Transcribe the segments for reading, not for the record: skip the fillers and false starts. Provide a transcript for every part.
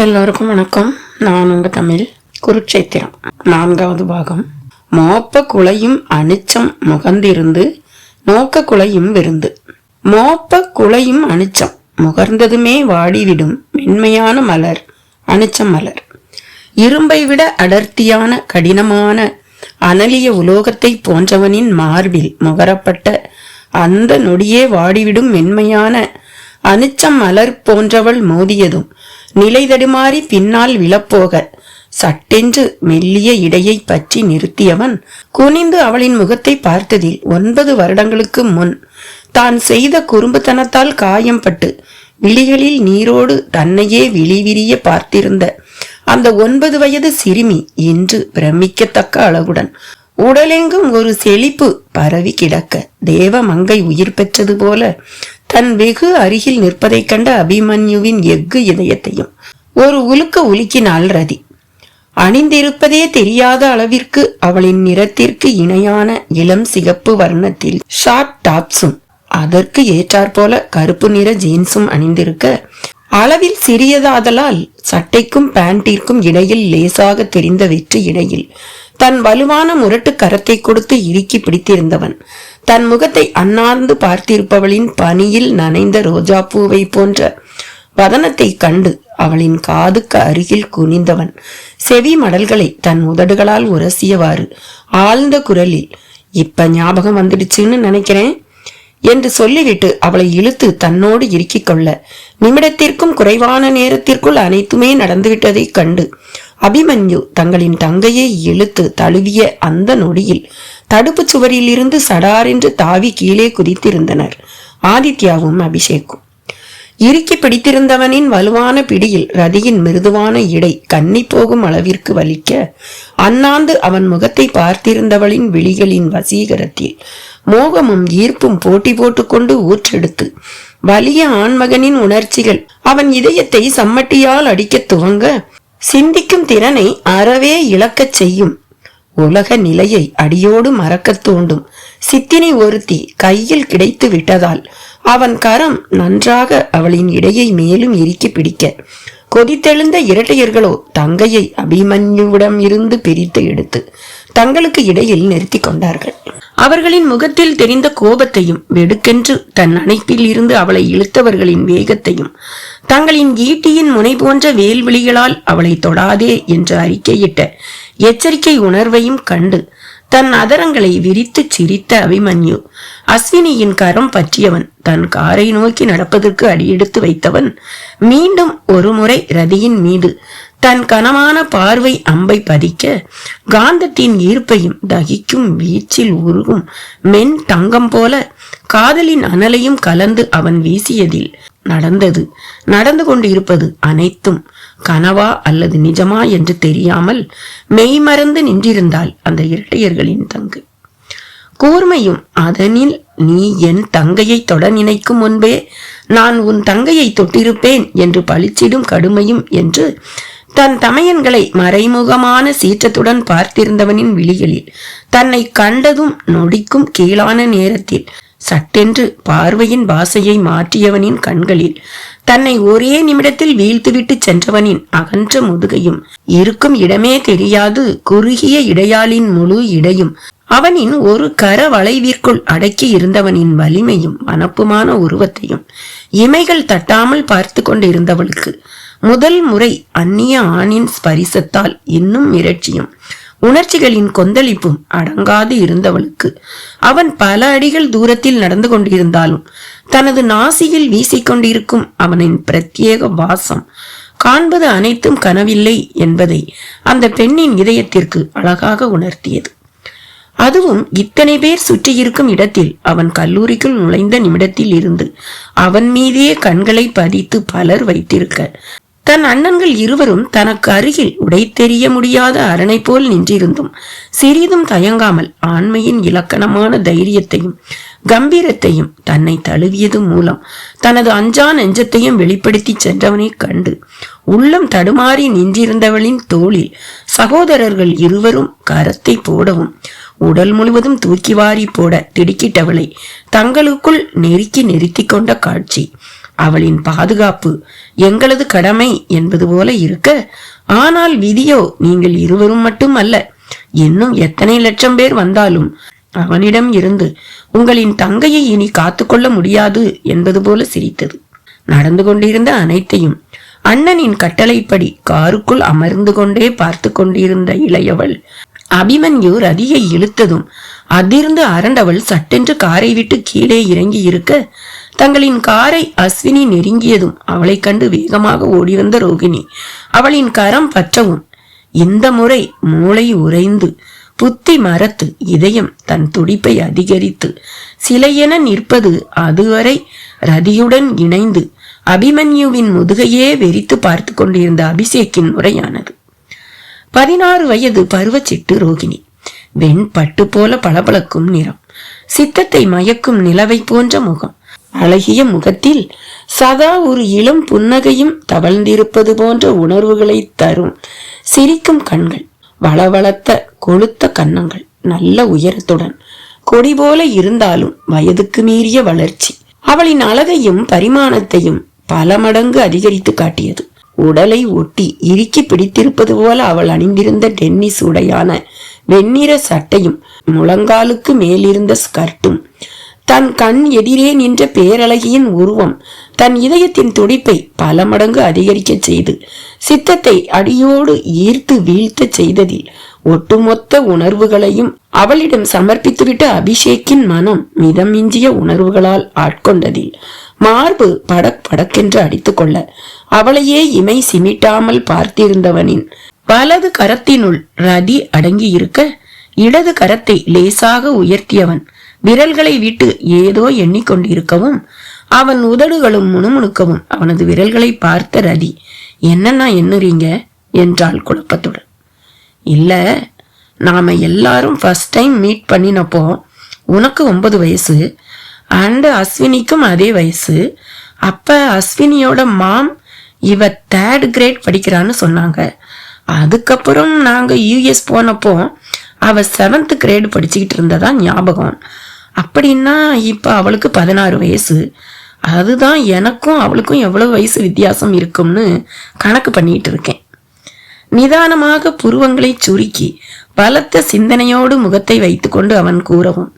எல்லோருக்கும் வணக்கம். நான் உங்க தமிழ். குருட்சேத்திரம் 4வது பாகம். மோப்ப குலையும் அனிச்சம் முகர்ந்திருந்து நோக்க குலையும் விருந்து. மோப்ப குலையும் அனிச்சம் முகர்ந்ததுமே வாடிவிடும் மென்மையான மலர் அனிச்சம் மலர். இரும்பை விட அடர்த்தியான கடினமான அனலிய உலோகத்தை போன்றவனின் மார்பில் முகரப்பட்ட அந்த நொடியே வாடிவிடும் மென்மையான அனிச்சம் மலர் போன்றவள் மோதியதும் நிலை தடுமாறி பின்னால் விழப்போக சட்டென்று மெல்லிய இடையை பற்றி நிறுத்தியவன் குனிந்து அவளின் முகத்தை பார்த்ததில் 9 வருடங்களுக்கு முன் தான் செய்த குறும்புத்தனத்தால் காயம்பட்டு விழிகளில் நீரோடு தன்னையே விழிவிரிய பார்த்திருந்த அந்த 9 வயது சிறுமி இன்று பிரமிக்கத்தக்க அளவுடன் உடலெங்கும் ஒரு செழிப்பு பரவி கிடக்க தேவ மங்கை உயிர் பெற்றது போல தன் வெகு அருகில் நிற்பதைக் கண்ட அபிமன்யுவின் எஃகு இதயத்தையும் ஒரு உலுக்க உலுக்கினாள் ரதி. அணிந்திருப்பதே தெரியாத அளவிற்கு அவளின் நிறத்திற்கு இணையான இளம் சிகப்பு வர்ணத்தில் ஷார்ட் டாப்ஸும் அதற்கு ஏற்றாற்போல கருப்பு நிற ஜீன்ஸும் அணிந்திருக்க, அளவில் சிறியதாதலால் சட்டைக்கும் பேண்டிற்கும் இடையில் லேசாக தெரிந்த வெற்று இடையில் தன் வலுவான முரட்டு கரத்தை கொடுத்து இறுக்கி பிடித்திருந்தவன் தன் முகத்தை அண்ணார்ந்து பார்த்திருப்பவளின் பனியில் நனைந்த ரோஜா பூவை போன்ற வதனத்தை கண்டு அவளின் காதுக்கு அருகில் குனிந்தவன் செவி மடல்களை தன் உதடுகளால் உரசியவாறு ஆழ்ந்த குரலில், இப்ப ஞாபகம் வந்துடுச்சுன்னு நினைக்கிறேன் என்று சொல்லிவிட்டு அவளை இழுத்து தன்னோடு இறுக்கிக் கொள்ள, நிமிடத்திற்கும் குறைவான நேரத்திற்குள் அனைத்துமே நடந்துவிட்டதை கண்டு அபிமன்யு தங்களின் தங்கையை இழுத்து தழுவிய அந்த நொடியில் தடுப்பு சுவரில் இருந்து சடாரென்று தாவி கீழே குதித்திருந்தனர் ஆதித்யாவும் அபிஷேக்கும். இறுக்கி பிடித்திருந்தவனின் வலுவான பிடியில் ரதியின் மிருதுவான இடை கண்ணி போகும் அளவிற்கு வலிக்க, அண்ணாந்து அவன் முகத்தை பார்த்திருந்தவளின் விழிகளின் வசீகரத்தில் மோகமும் ஈர்ப்பும் போட்டி போட்டுக்கொண்டு ஊற்றெடுத்து வலிய ஆண்மகனின் உணர்ச்சிகள் அவன் இதயத்தை சம்மட்டியால் அடிக்க துவங்க, சிந்திக்கும் திறனை அறவே இழக்கச் செய்யும் உலக நிலையை அடியோடு மறக்கத் தூண்டும் சித்தினி ஒருத்தி கையில் கிடைத்து விட்டதால் அவன் கரம் நன்றாக அவளின் இடையை மேலும் இறுக்கி பிடிக்க, கொதித்தெழுந்த இரட்டையர்களோ தங்கையை அபிமன்யுவிடம் இருந்து பிரித்து எடுத்து தங்களுக்கு இடையில் நிறுத்தி கொண்டார்கள். அவர்களின் முகத்தில் தெரிந்த கோபத்தையும் வெடுக்கென்று தன் அணைப்பில் இருந்து அவளை இழுத்தவர்களின் வேகத்தையும் தங்களின் ஈட்டியின் முனை போன்ற வேல்விழிகளால் அவளை தொடாதே என்று அறிக்கையிட்ட எச்சரிக்கை உணர்வையும் கண்டு தன் அதரங்களை விரித்து சிரித்த அபிமன்யு அஸ்வினியின் கரம் பற்றியவன் தன் காரை நோக்கி நடப்பதற்கு அடியெடுத்து வைத்தவன் மீண்டும் ஒரு முறை ரதியின் மீது தன் கனமான பார்வை அம்பை பதிக்க, காந்தத்தின் ஈர்ப்பையும் தகிக்கும் வீச்சில் உருகும் மென் தங்கம் போல காதலின் அனலையும் கலந்து அவன் வீசியதில் நடந்து கொண்டிருப்பது அனைத்தும் கனவா அல்லது நிஜமா என்று தெரியாமல் மெய்மறந்து நின்றிருந்தாள் அந்த இரட்டையர்களின் தங்கு. கூர்மையும் அதனில் நீ என் தங்கையை தொட நினைக்கும் முன்பே நான் உன் தங்கையை தொட்டிருப்பேன் என்று பழிச்சிடும் கடுமையும் என்று தன் தமையன்களை மறைமுகமான சீற்றத்துடன் பார்த்திருந்தவனின் விழிகளில் தன்னை கண்டதும் நொடிக்கும் கீழான நேரத்தில் சட்டென்று பார்வையின் பாசையை மாற்றியவனின் கண்களில் தன்னை ஒரே நிமிடத்தில் வீழ்த்துவிட்டு சென்றவனின் அகன்ற முதுகையும் இருக்கும் இடமே தெரியாது குறுகிய இடையாளின் முழு இடையும் அவனின் ஒரு கர வளைவிற்குள் அடக்கி இருந்தவனின் வலிமையும் வனப்புமான உருவத்தையும் இமைகள் தட்டாமல் பார்த்து கொண்டிருந்தவளுக்கு முதல் முறை அந்நிய ஆணின் ஸ்பரிசத்தால் இன்னும் மிரட்சியும் உணர்ச்சிகளின் கொந்தளிப்பும் அடங்காது இருந்தவளுக்கு அவன் பல அடிகள் தூரத்தில் நடந்து கொண்டிருந்தாலும் தனது நாசியில் வீசிக்கொண்டிருக்கும் அவனின் பிரத்யேக வாசம் காண்பது அனைத்தும் கனவில்லை என்பதை அந்த பெண்ணின் இதயத்திற்கு அழகாக உணர்த்தியது. அதுவும் இத்தனை பேர் சுற்றியிருக்கும் இடத்தில் அவன் கல்லூரிக்குள் நுழைந்த நிமிடத்தில் இருந்து அவன் மீதே கண்களை பதித்து பலர் வைத்திருக்க, தன் அண்ணன்கள் இருவரும் தனக்கு அருகில் உடை தெரிய முடியாத அரணை போல் நின்றிருந்தும் சிறிதும் தயங்காமல் ஆண்மையின் இலக்கணமான தைரியத்தையும் கம்பீரத்தையும் தன்னை தழுவியது மூலம் தனது அஞ்சா நெஞ்சத்தையும் வெளிப்படுத்தி சென்றவனை கண்டு உள்ளம் தடுமாறி நின்றிருந்தவளின் தோளில் சகோதரர்கள் இருவரும் கரத்தை போடவும் உடல் முழுவதும் தூக்கி வாரி போட திடுக்கிட்டவளை தங்களுக்குள் நெருக்கி நிறுத்தி கொண்ட காட்சி அவளின் பாதுகாப்பு எங்களது கடமை என்பது போல இருக்க, ஆனால் விதியோ நீங்கள் இருவரும் மட்டும் அல்ல, இன்னும் எத்தனை லட்சம் பேர் வந்தாலும் அவனிடம் இருந்து உங்களின் தங்கையை இனி காத்துக்கொள்ள முடியாது என்பது போல சிரித்தது. நடந்து கொண்டிருந்த அனைத்தையும் அண்ணனின் கட்டளைப்படி காருக்குள் அமர்ந்து கொண்டே பார்த்து கொண்டிருந்த இளையவள் அபிமன்யு ரதியை இழுத்ததும் அதிர்ந்து அரண்டவள் சட்டென்று காரை விட்டு கீழே இறங்கி இருக்க, தங்களின் காரை அஸ்வினி நெருங்கியதும் அவளை கண்டு வேகமாக ஓடி வந்த ரோகிணி அவளின் கரம் பற்றவும், இந்த முறை மூளை உறைந்து புத்தி மரத்து இதயம் தன் துடிப்பை அதிகரித்து சிலையென நிற்பது அதுவரை ரதியுடன் இணைந்து அபிமன்யுவின் முதுகையே வெறித்து பார்த்து கொண்டிருந்த அபிஷேக்கின் முறையானது. 16 வயது பருவச்சிட்டு ரோகிணி, வெண்பட்டு போல பளபளக்கும் நிறம், சித்தத்தை மயக்கும் நிலவை போன்ற முகம், அழகிய முகத்தில் சதா ஒரு இளம் புன்னகையும் தவழ்ந்திருப்பது போன்ற உணர்வுகளை தரும் சிரிக்கும் கண்கள், வளவளத்த கொழுத்த கன்னங்கள், நல்ல உயரத்துடன் கொடி போல இருந்தாலும் வயதுக்கு மீறிய வளர்ச்சி அவளின் அழகையும் பரிமாணத்தையும் பல மடங்கு அதிகரித்து காட்டியது. உடலை ஒட்டி இறுக்கி பிடித்திருப்பது போல அவள் அணிந்திருந்த டென்னிஸ் உடையான வெண்ணிற சட்டையும் முழங்காலுக்கு மேலிருந்த ஸ்கர்ட்டும், தன் கண் எதிரே நின்ற பேரழகியின் உருவம் தன் இதயத்தின் துடிப்பை பல மடங்கு அதிகரிக்க செய்து சித்தத்தை அடியோடு ஈர்த்து வீழ்த்த செய்ததில் ஒட்டுமொத்த உணர்வுகளையும் அவளிடம் சமர்ப்பித்துவிட்ட அபிஷேக்கின் மனம் மிதமிஞ்சிய உணர்வுகளால் ஆட்கொண்டதில் மார்பு படக் படக்கென்று அடித்துக்கொள்ள அவளையே இமை சிமிட்டாமல் பார்த்திருந்தவனின் வலது கரத்தினுள் ரதி அடங்கி இருக்க, இடது கரத்தை லேசாக உயர்த்தியவன் விரல்களை விட்டு ஏதோ எண்ணிக்கொண்டிருக்கவும், அவன் உதடுகளும் முணுமுணுக்கவும் அவனது விரல்களை பார்த்த ரதி, என்னன்னா எண்ணுறீங்க என்றாள் குழப்பத்துடன். இல்ல, நாம எல்லாரும் ஃபர்ஸ்ட் டைம் மீட் பண்ணினப்போ உனக்கு 9 வயசு அண்ட் அஸ்வினிக்கும் அதே வயசு. அப்ப அஸ்வினியோட மாம் இவ 3rd கிரேட் படிக்கிறான்னு சொன்னாங்க. அதுக்கப்புறம் நாங்க யூஎஸ் போனப்போ அவ 7th கிரேடு படிச்சுக்கிட்டு இருந்ததா ஞாபகம். அப்படின்னா இப்ப அவளுக்கு 16 வயசு. அதுதான் எனக்கும் அவளுக்கும் எவ்வளவு வயசு வித்தியாசம் இருக்கும்னு கணக்கு பண்ணிட்டு இருக்கேன். நிதானமாக புருவங்களை சுருக்கி பலத்த சிந்தனையோடு முகத்தை வைத்துக்கொண்டு அவன் கூறவும்,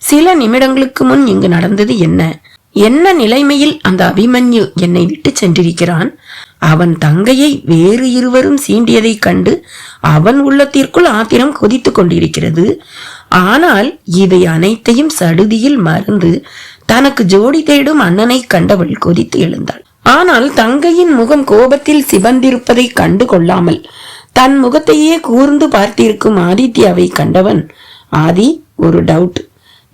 சில நிமிடங்களுக்கு முன் இங்கு நடந்தது என்ன? என்ன நிலைமையில் அந்த அபிமன்யு என்னை விட்டு சென்றிருக்கிறான்? அவன் தங்கையை வேறு இருவரும் சீண்டியதைக் கண்டு அவன் உள்ளத்திற்குள் ஆத்திரம் கொதித்து கொண்டிருக்கிறது. ஆனால் இவை அனைத்தையும் சடுதியில் மறந்து தனக்கு ஜோடி தேடும் அண்ணனை கண்டவள் கொதித்து எழுந்தாள். ஆனால் தங்கையின் முகம் கோபத்தில் சிவந்திருப்பதை கண்டு கொள்ளாமல் தன் முகத்தையே கூர்ந்து பார்த்திருக்கும் ஆதித்யாவை கண்டவன், ஆதி, ஒரு டவுட்,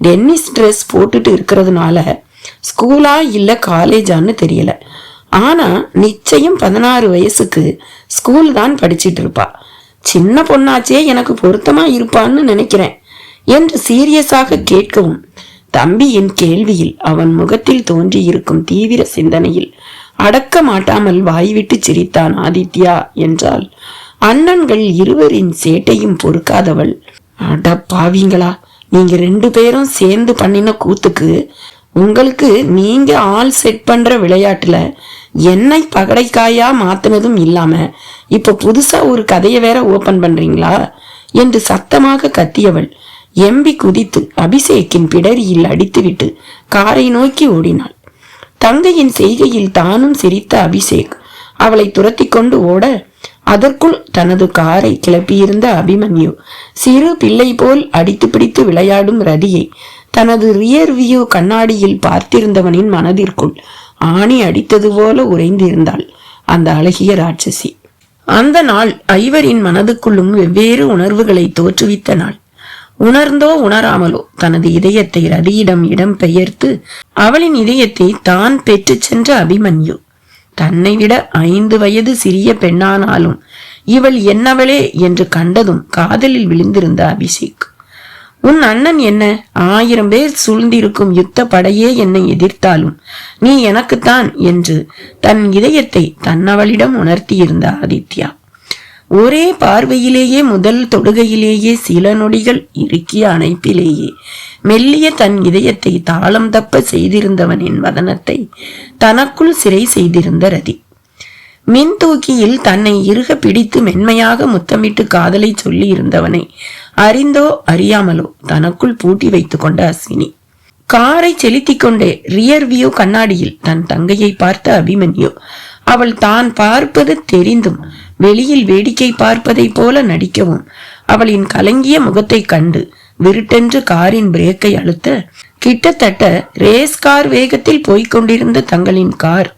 டென்னிஸ் ட்ரெஸ் போட்டுட்டு இருக்கிறதுனால ஸ்கூலா இல்ல காலேஜான்னு தெரியல, ஆனா நிச்சயம் 16 வயசுக்கு ஸ்கூல் தான் படிச்சிட்டு இருப்பா. சின்ன பொண்ணாச்சே, எனக்கு பொருத்தமா இருப்பான்னு நினைக்கிறேன் என்று சீரியஸாக கேட்கவும், தம்பியின் கேள்வியில் அவன் முகத்தில் தோன்றியிருக்கும் தீவிர சிந்தனையில் அடக்க மாட்டாமல் வாய்விட்டு சிரித்தான் ஆதித்யா. என்றால் அண்ணன்கள் இருவரின் சேட்டையும் பொறுக்காதவள், அட பாவீங்களா, நீங்க 2 பேரும் சேர்ந்து பண்ணின கூத்துக்கு உங்களுக்கு நீங்க ஆள் செட் பண்ற விளையாட்டுல என்னை பகடைக்காயா மாத்தினதும் இல்லாம இப்ப புதுசா ஒரு கதையை வேற ஓபன் பண்றீங்களா என்று சத்தமாக கத்தியவள் எம்பி குதித்து அபிஷேக்கின் பிடரியில் அடித்துவிட்டு காரை நோக்கி ஓடினாள். தங்கையின் செய்கையில் தானும் சிரித்த அபிஷேக் அவளை துரத்தி கொண்டு ஓட, அதற்குள் தனது காரை கிளப்பியிருந்த அபிமன்யு சிறு பிள்ளை போல் அடித்து பிடித்து விளையாடும் ரதியை தனது ரியர் வியூ கண்ணாடியில் பார்த்திருந்தவனின் மனதிற்குள் ஆணி அடித்தது போல உறைந்திருந்தாள் அந்த அழகிய ராட்சசி. அந்த நாள் ஐவரின் மனதுக்குள்ளும் வெவ்வேறு உணர்வுகளை தோற்றுவித்த நாள். உணர்ந்தோ உணராமலோ தனது இதயத்தை ரதியிடம் இடம் பெயர்த்து அவளின் இதயத்தை தான் பெற்று சென்ற அபிமன்யு, தன்னை விட 5 வயது சிறிய பெண்ணானாலும் இவள் என்னவளே என்று கண்டதும் காதலில் விழுந்திருந்த அபிஷேக், உன் அண்ணன் என்ன 1000 பேர் சூழ்ந்திருக்கும் யுத்த படையே என்னை எதிர்த்தாலும் நீ எனக்குத்தான் என்று தன் இதயத்தை தன்னவளிடம் உணர்த்தியிருந்த ஆதித்யா. ஒரே பார்வையிலேயே, முதல் தொடுகையிலேயே, சில நொடிகள் இறுக்கிய அணைப்பிலேயே மெல்லிய தன் இதயத்தை தாளம் தப்ப செய்திருந்தவனின் வதனத்தை தனக்குள் சிறை செய்திருந்த ரதி. மின் தூக்கியில் தன்னை இறுக பிடித்து மென்மையாக முத்தமிட்டு காதலை சொல்லி இருந்தவனை அறிந்தோ அறியாமலோ தனக்குள் பூட்டி வைத்துக் கொண்ட அஸ்வினி காரை செலுத்திக் கொண்டே ரியர் வியூ கண்ணாடியில் தன் தங்கையை பார்த்த அபிமன்யு அவள் தான் பார்ப்பது தெரிந்தும் வெளியில் வேடிக்கை பார்ப்பதை போல நடிக்கவும் அவளின் கலங்கிய முகத்தை கண்டு விருட்டென்று காரின் பிரேக்கை அழுத்த கிட்டத்தட்ட ரேஸ் கார் வேகத்தில் போய்கொண்டிருந்த தங்களின் கார்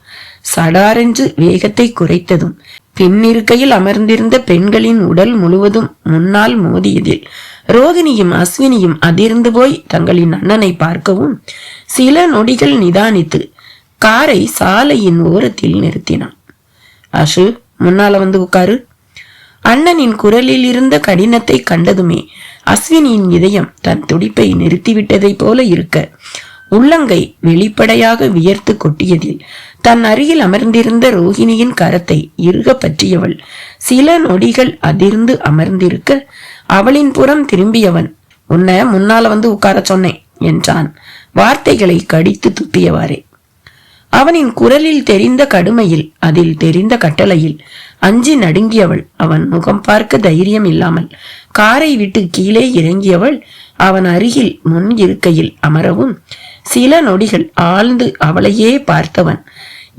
சடாரென்று வேகத்தை குறைத்ததும் பின்னிருக்கையில் அமர்ந்திருந்த பெண்களின் உடல் முழுவதும் முன்னால் மோதியதில் ரோகிணியும் அஸ்வினியும் அதிர்ந்து போய் தங்களின் அண்ணனை பார்க்கவும் சில நொடிகள் நிதானித்து காரை சாலையின் ஓரத்தில் நிறுத்தினான். அசு, முன்னால வந்து உட்காரு. அண்ணனின் குரலில் இருந்த கடினத்தை கண்டதுமே அஸ்வினியின் இதயம் தன் துடிப்பை நிறுத்திவிட்டதை போல இருக்க உள்ளங்கை வெளிப்படையாக வியர்த்து கொட்டியதில் தன் அருகில் அமர்ந்திருந்த ரோகிணியின் கரத்தை இறுக பற்றியவள் சில நொடிகள் அதிர்ந்து அமர்ந்திருக்க அவளின் புறம் திரும்பியவன், உன்னை முன்னால வந்து உட்கார சொன்னேன் என்றான், வார்த்தைகளை கடித்து துப்பியவாறே. அவனின் குரலில் தெரிந்த கடுமையில், அதில் தெரிந்த கட்டளையில் அஞ்சி நடுங்கியவள் அவன் முகம் பார்க்க தைரியம் இல்லாமல் காரை விட்டு கீழே இறங்கியவள் அவன் அருகில் முன் இருக்கையில் அமரவும் சில நொடிகள் ஆழ்ந்து அவளையே பார்த்தவன்,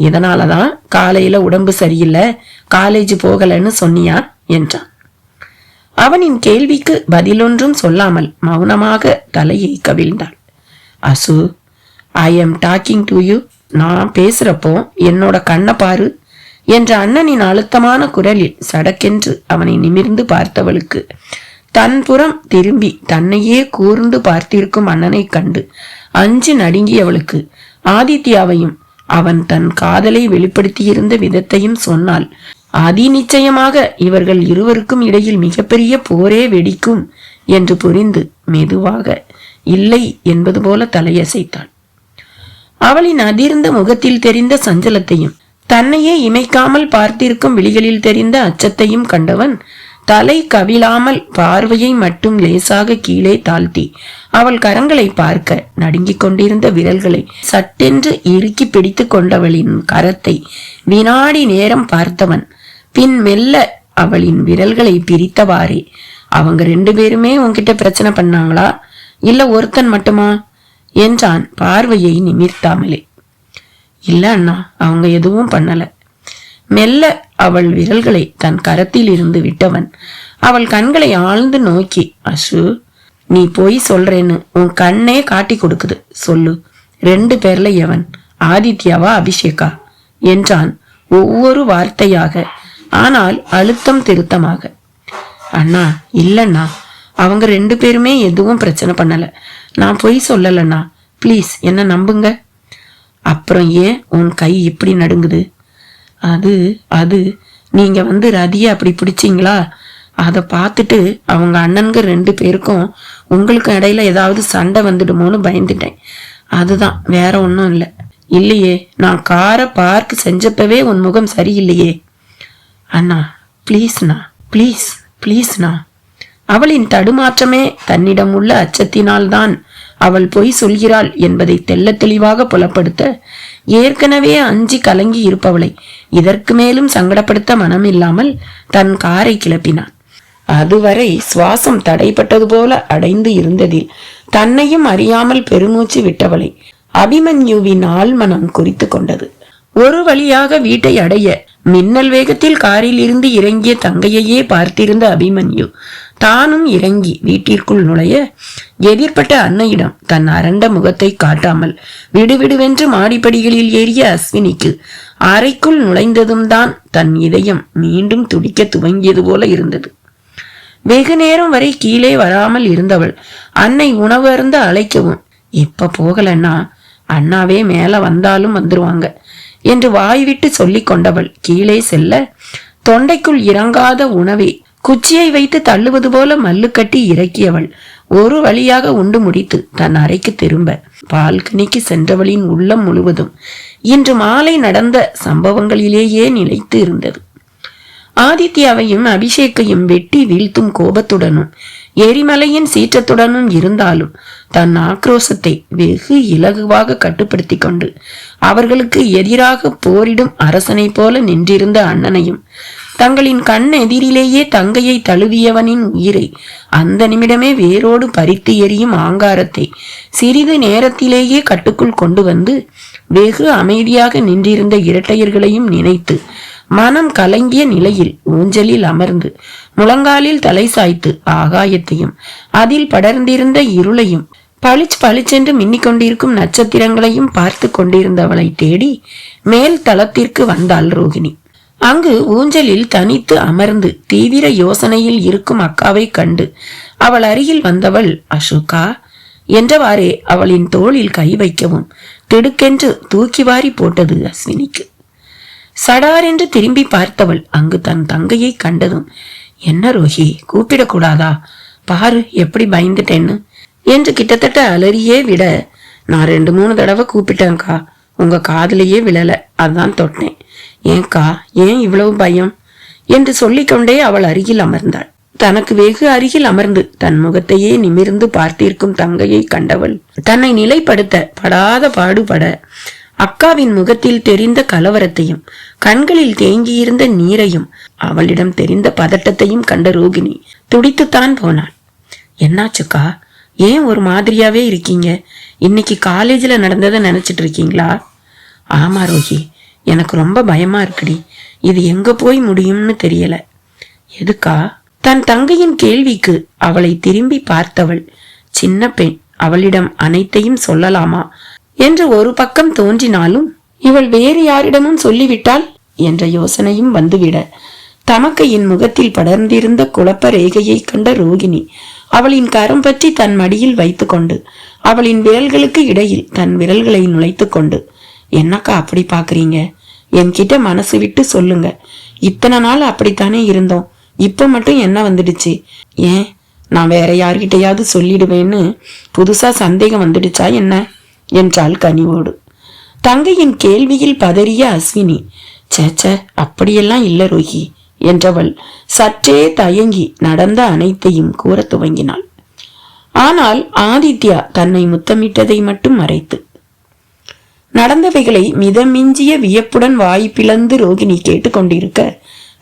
இதனாலதான் காலையில உடம்பு சரியில்லை, காலேஜ் போகலன்னு சொன்னியா என்றான். அவனின் கேள்விக்கு பதிலொன்றும் சொல்லாமல் மௌனமாக தலையை கவிழ்ந்தாள். Asu, I am talking to you. நான் பேசுறப்போ என்னோட கண்ணை பாரு என்ற அண்ணனின் அழுத்தமான குரலில் சடக்கென்று அவனை நிமிர்ந்து பார்த்தவளுக்கு தன் புறம் திரும்பி தன்னையே கூர்ந்து பார்த்திருக்கும் அண்ணனை கண்டு அஞ்சு நடுங்கியவளுக்கு ஆதித்யாவையும் அவன் தன் காதலை வெளிப்படுத்தியிருந்த விதத்தையும் சொன்னால் அதி நிச்சயமாக இவர்கள் இருவருக்கும் இடையில் மிகப்பெரிய போரே வெடிக்கும் என்று புரிந்து மெதுவாக இல்லை என்பது போல தலையசைத்தாள். அவளின் அதிர்ந்த முகத்தில் தெரிந்த சஞ்சலத்தையும் தன்னையே இமைக்காமல் பார்த்திருக்கும் விழிகளில் தெரிந்த அச்சத்தையும் கண்டவன் தலை கவிழாமல் பார்வையை மட்டும் லேசாக கீழே தாழ்த்தி அவள் கரங்களை பார்க்க நடுங்கிக் கொண்டிருந்த விரல்களை சட்டென்று இறுக்கி பிடித்து கொண்டவளின் கரத்தை வினாடி நேரம் பார்த்தவன் பின் மெல்ல அவளின் விரல்களை பிரித்தவாறே, அவங்க 2 பேருமே உன்கிட்ட பிரச்சனை பண்ணாங்களா, இல்ல ஒருத்தன் மட்டுமா என்றான் பார்வையை நிமிர்த்தாமலே. இல்ல அண்ணா, அவங்க எதுவும் பண்ணல. மெல்ல அவள் விரல்களை தன் கரத்தில் இருந்து விட்டவன் அவள் கண்களை ஆழ்ந்து நோக்கி, அசு, நீ போய் சொல்றேன்னு உன் கண்ணே காட்டி கொடுக்குது, சொல்லு, 2 பேர்ல எவன், ஆதித்யாவா அபிஷேகா என்றான் ஒவ்வொரு வார்த்தையாக, ஆனால் அழுத்தம் திருத்தமாக. அண்ணா, இல்லண்ணா, அவங்க 2 பேருமே எதுவும் பிரச்சனை பண்ணல, நான் போய் சொல்லலண்ணா, ப்ளீஸ் என்ன நம்புங்க. அப்புறம் ஏன் உன் கை இப்படி நடுங்குது? அது நீங்க வந்து ரதியை அப்படி பிடிச்சிங்களா, அதை பார்த்துட்டு அவங்க அண்ணன்க 2 பேருக்கும் உங்களுக்கு இடையில ஏதாவது சண்டை வந்துடுமோன்னு பயந்துட்டேன், அதுதான், வேற ஒன்றும் இல்லை. இல்லையே, நான் காரை பார்க் செஞ்சப்பவே உன் முகம் சரியில்லையே. அண்ணா ப்ளீஸ்ண்ணா, ப்ளீஸ் ப்ளீஸ்ண்ணா. அவளின் தடுமாற்றமே தன்னிடம் உள்ள அச்சத்தினால்தான் அவள் பொய் சொல்கிறாள் என்பதை தெல்ல தெளிவாக புலப்படுத்த ஏற்கனவே அஞ்சி கலங்கி இருப்பவளை இதற்கு மேலும் சங்கடப்படுத்த மனமில்லாமல் தன் காரை கிளப்பினான். அதுவரை சுவாசம் தடைப்பட்டது போல அடைந்து இருந்ததில் தன்னையும் அறியாமல் பெருமூச்சு விட்டவளை அபிமன்யுவின் ஆழ்மனம் குறித்து கொண்டது. ஒரு வழியாக வீட்டை அடைய மின்னல் வேகத்தில் காரில் இருந்து இறங்கிய தங்கையையே பார்த்திருந்த அபிமன்யு தானும் இறங்கி வீட்டிற்குள் நுழைய எதிர்பட்ட அன்னையிடம் தன் அரண்ட முகத்தை காட்டாமல் விடுவிடுவென்று மாடிப்படிகளில் ஏறிய அஸ்வினிக்கு அறைக்குள் நுழைந்ததும் தான் தன் இதயம் மீண்டும் துடிக்க துவங்கியது போல இருந்தது. வெகு நேரம் வரை கீழே வராமல் இருந்தவள் அன்னை உணவு அருந்த அழைக்கவும், இப்ப போகலன்னா அண்ணாவே மேல வந்தாலும் வந்துருவாங்க என்று வாய்விட்டு சொல்லிக் கொண்டவள் கீழே செல்ல தொண்டைக்குள் இறங்காத உணவை குச்சியை வைத்து தள்ளுவது போல மல்லு கட்டி இறக்கியவள் ஒரு வழியாக உண்டு முடித்து தன் அறைக்கு திரும்ப பால்கனிக்கு சென்றவளின் உள்ளம் முழுவதும் இன்று மாலை நடந்த சம்பவங்களிலேயே நிலைத்து இருந்தது. ஆதித்யாவையும் அபிஷேக்கையும் வெட்டி வீழ்த்தும் கோபத்துடனும் எரிமலையின் சீற்றத்துடனும் இருந்தாலும் தன் ஆக்ரோசத்தை வெகு இலகுவாக கட்டுப்படுத்தி கொண்டு அவர்களுக்கு எதிராக போரிடும் அரசனை போல நின்றிருந்த அண்ணனையும் தங்களின் கண் எதிரிலேயே தங்கையை தழுவியவனின் உயிரை அந்த நிமிடமே வேரோடு பறித்து எரியும் ஆங்காரத்தை சிறிது நேரத்திலேயே கட்டுக்குள் கொண்டு வந்து வெகு அமைதியாக நின்றிருந்த இரட்டையர்களையும் நினைத்து மனம் கலங்கிய நிலையில் ஊஞ்சலில் அமர்ந்து முழங்காலில் தலை சாய்த்து ஆகாயத்தையும் அதில் படர்ந்திருந்த இருளையும் பளிச்சென்று மின்னிக்கொண்டிருக்கும் நட்சத்திரங்களையும் பார்த்து கொண்டிருந்தவளை தேடி மேல் தளத்திற்கு வந்தாள் ரோகிணி. அங்கு ஊஞ்சலில் தனித்து அமர்ந்து தீவிர யோசனையில் இருக்கும் அக்காவை கண்டு அவள் அருகில் வந்தவள், அசோகா என்றவாறே அவளின் தோளில் கை வைக்கவும் திடுக்கென்று தூக்கி வாரி போட்டது அஸ்வினிக்கு. சடார் என்று திரும்பி பார்த்தவள் அங்கு தன் தங்கையை கண்டதும், என்ன ரோஹி, கூப்பிடக்கூடாதா? பாரு எப்படி பயந்துட்டேன்னு என்று கிட்டத்தட்ட அலறியே விட, நான் 2-3 தடவை கூப்பிட்டேன்க்கா, உங்க காதலையே விழல, அதான் தொட்டேன். ஏன்கா, ஏன் இவ்வளவு பயம் என்று சொல்லிக்கொண்டே அவள் அருகில் அமர்ந்தாள். தனக்கு வெகு அருகில் அமர்ந்து தன் முகத்தையே நிமிர்ந்து பார்த்திருக்கும் தங்கையை கண்டவள் தன்னை நிலைப்படுத்த படாத பாடுபட அக்காவின் முகத்தில் தெரிந்த கலவரத்தையும் கண்களில் தேங்கியிருந்த நீரையும் அவளிடம் தெரிந்த பதட்டத்தையும் கண்ட ரோகிணி துடித்துத்தான் போனாள். என்னாச்சுக்கா, ஏன் ஒரு மாதிரியாவே இருக்கீங்க? இன்னைக்கு காலேஜ்ல நடந்ததை நினைச்சிட்டு இருக்கீங்களா? ஆமா ரோஹி, எனக்கு ரொம்ப பயமா இருக்குடி. இது எங்க போய் முடியும்னு தெரியல. எதுக்கா? தன் தங்கையின் கேள்விக்கு அவளை திரும்பி பார்த்தவள், சின்ன பெண், அவளிடம் அனைத்தையும் சொல்லலாமா என்று ஒரு பக்கம் தோன்றினாலும் இவள் வேறு யாரிடமும் சொல்லிவிட்டாள் என்ற யோசனையும் வந்துவிட தமக்கையின் முகத்தில் படர்ந்திருந்த குழப்ப ரேகையை கண்ட ரோகிணி அவளின் கரம் பற்றி தன் மடியில் வைத்து கொண்டு அவளின் விரல்களுக்கு இடையில் தன் விரல்களை நுழைத்து கொண்டு, என்னக்கா அப்படி பாக்குறீங்க? என்கிட்ட மனசு விட்டு சொல்லுங்க. இத்தனை நாள் அப்படித்தானே இருந்தோம், இப்ப மட்டும் என்ன வந்துடுச்சு? ஏன் நான் வேற யார்கிட்டையாவது சொல்லிடுவேன்னு புதுசா சந்தேகம் வந்துடுச்சா என்ன என்றாள் கனிவோடு. தங்கையின் கேள்வியில் பதறிய அஸ்வினி, சேச்ச அப்படியெல்லாம் இல்ல ரோஹி என்றவள் சற்றே தயங்கி நடந்த அனைத்தையும் கூற துவங்கினாள். ஆனால் ஆதித்யா தன்னை முத்தமிட்டதை மட்டும் மறைத்து நடந்தவைகளை மிதமிஞ்சிய வியப்புடன் வாய் பிளந்து ரோகிணி கேட்டுக்கொண்டிருக்க,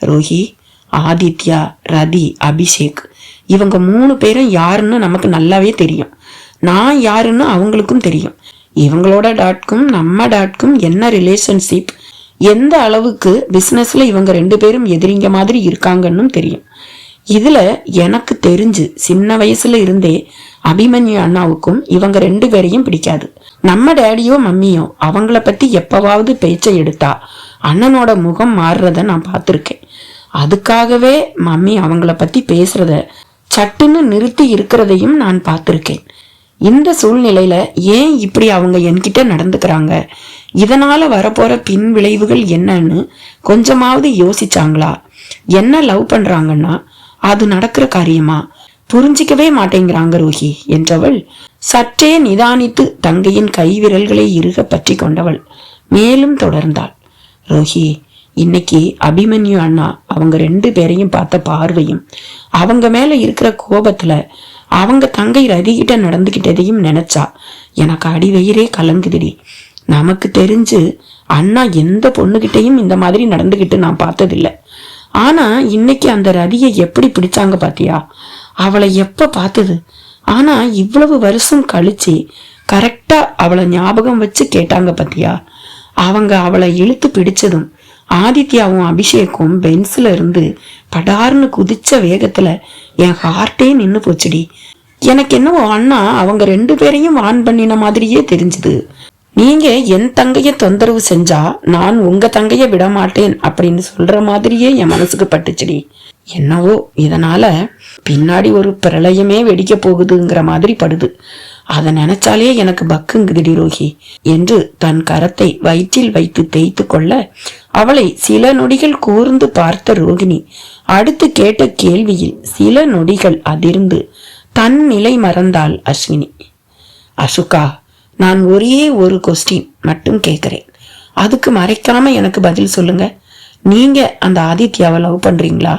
ரோஹி, ஆதித்யா, ரதி, அபிஷேக் இவங்க 3 பேரும் யாருன்னு நமக்கு நல்லாவே தெரியும். நான் யாருன்னு அவங்களுக்கும் தெரியும். இவங்களோட டாட்கும் நம்ம டாட்கும் என்ன ரிலேஷன்ஷிப், எந்த அளவுக்கு பிசினஸ்ல இவங்க 2 பேரும் எதிரிங்க மாதிரி இருக்காங்கன்னு தெரியும். இதுல எனக்கு தெரிஞ்சு சின்ன வயசுல இருந்தே அபிமன்யு அண்ணாவுக்கும் இவங்க 2 பேரையும் பிடிக்காது. நம்ம டேடியோ மம்மியோ அவங்கள பத்தி எப்பவாவது பேச்சை எடுத்தா அண்ணனோட முகம் மாறுறத நான் பார்த்திருக்கேன். அதுக்காகவே மம்மி அவங்கள பத்தி பேசுறத சட்டுன்னு நிறுத்தி இருக்கிறதையும் நான் பார்த்திருக்கேன். இந்த சூழ்நிலையில ஏன் இப்படி அவங்க என்கிட்ட நடந்துக்கிறாங்க, இதனால வரப்போற பின் விளைவுகள் என்னன்னு கொஞ்சமாவது யோசிச்சாங்களா? என்ன லவ் பண்றாங்கன்னா அது நடக்கிற காரியமா? புரிஞ்சிக்கவே மாட்டேங்கிறாங்க ரோஹி என்றவள் சற்றே நிதானித்து தங்கையின் கை விரல்களை இறுக பற்றி கொண்டவள் மேலும் தொடர்ந்தாள். ரோஹி, இன்னைக்கு அபிமன்யு அண்ணா அவங்க 2 பேரையும் பார்த்த பார்வையும் அவங்க மேல இருக்கிற கோபத்துல அவங்க தங்கை ரதிகிட்ட நடந்துகிட்டதையும் நினைச்சா எனக்கு அடிவயிறே கலங்குதுடி. நமக்கு தெரிஞ்சு அண்ணா எந்த பொண்ணுகிட்டையும் இந்த மாதிரி நடந்துகிட்டு நான் பார்த்ததில்லை. ஆனா இன்னைக்கு அந்த ரதியை எப்படி பிடிச்சாங்க பாத்தியா? அவளை எப்ப பார்த்தது? ஆனா இவ்வளவு வருஷம் கழிச்சு கரெக்டா அவளை ஞாபகம் வச்சு கேட்டாங்க பாத்தியா? அவங்க அவளை இழுத்து பிடிச்சதும் ஆதித்யாவும் அபிஷேக்கும் பென்ஸ்ல இருந்து படார்னு குதிச்ச வேகத்துல என் ஹார்ட்டே நின்னு போச்சுடி. எனக்கு என்னவோ அண்ணா அவங்க 2 பேரையும் வான் பண்ணின மாதிரியே தெரிஞ்சுது. நீங்க என் தங்கைய தொந்தரவு செஞ்சா நான் உங்க தங்கைய விட மாட்டேன் அப்படின்னு சொல்ற மாதிரியே என் மனசுக்கு பட்டுச்சுடி. என்னவோ இதனால பின்னாடி ஒரு பிரளயமே வெடிக்க போகுதுங்கிற மாதிரி படுது. அதை நினைச்சாலே எனக்கு பக்குங்குதிடி ரோஹி என்று தன் கரத்தை வயிற்றில் வைத்து தேய்த்து கொள்ள அவளை சில நொடிகள் கூர்ந்து பார்த்த ரோகிணி அடுத்து கேட்ட கேள்வியில் சில நொடிகள் அதிர்ந்து தன் நிலை மறந்தாள் அஸ்வினி. அசுகா, நான் ஒரே ஒரு கொஸ்டின் மட்டும் கேட்கிறேன், அதுக்கு மறைக்காம எனக்கு பதில் சொல்லுங்க. நீங்க அந்த ஆதித்யாவை லவ் பண்றீங்களா?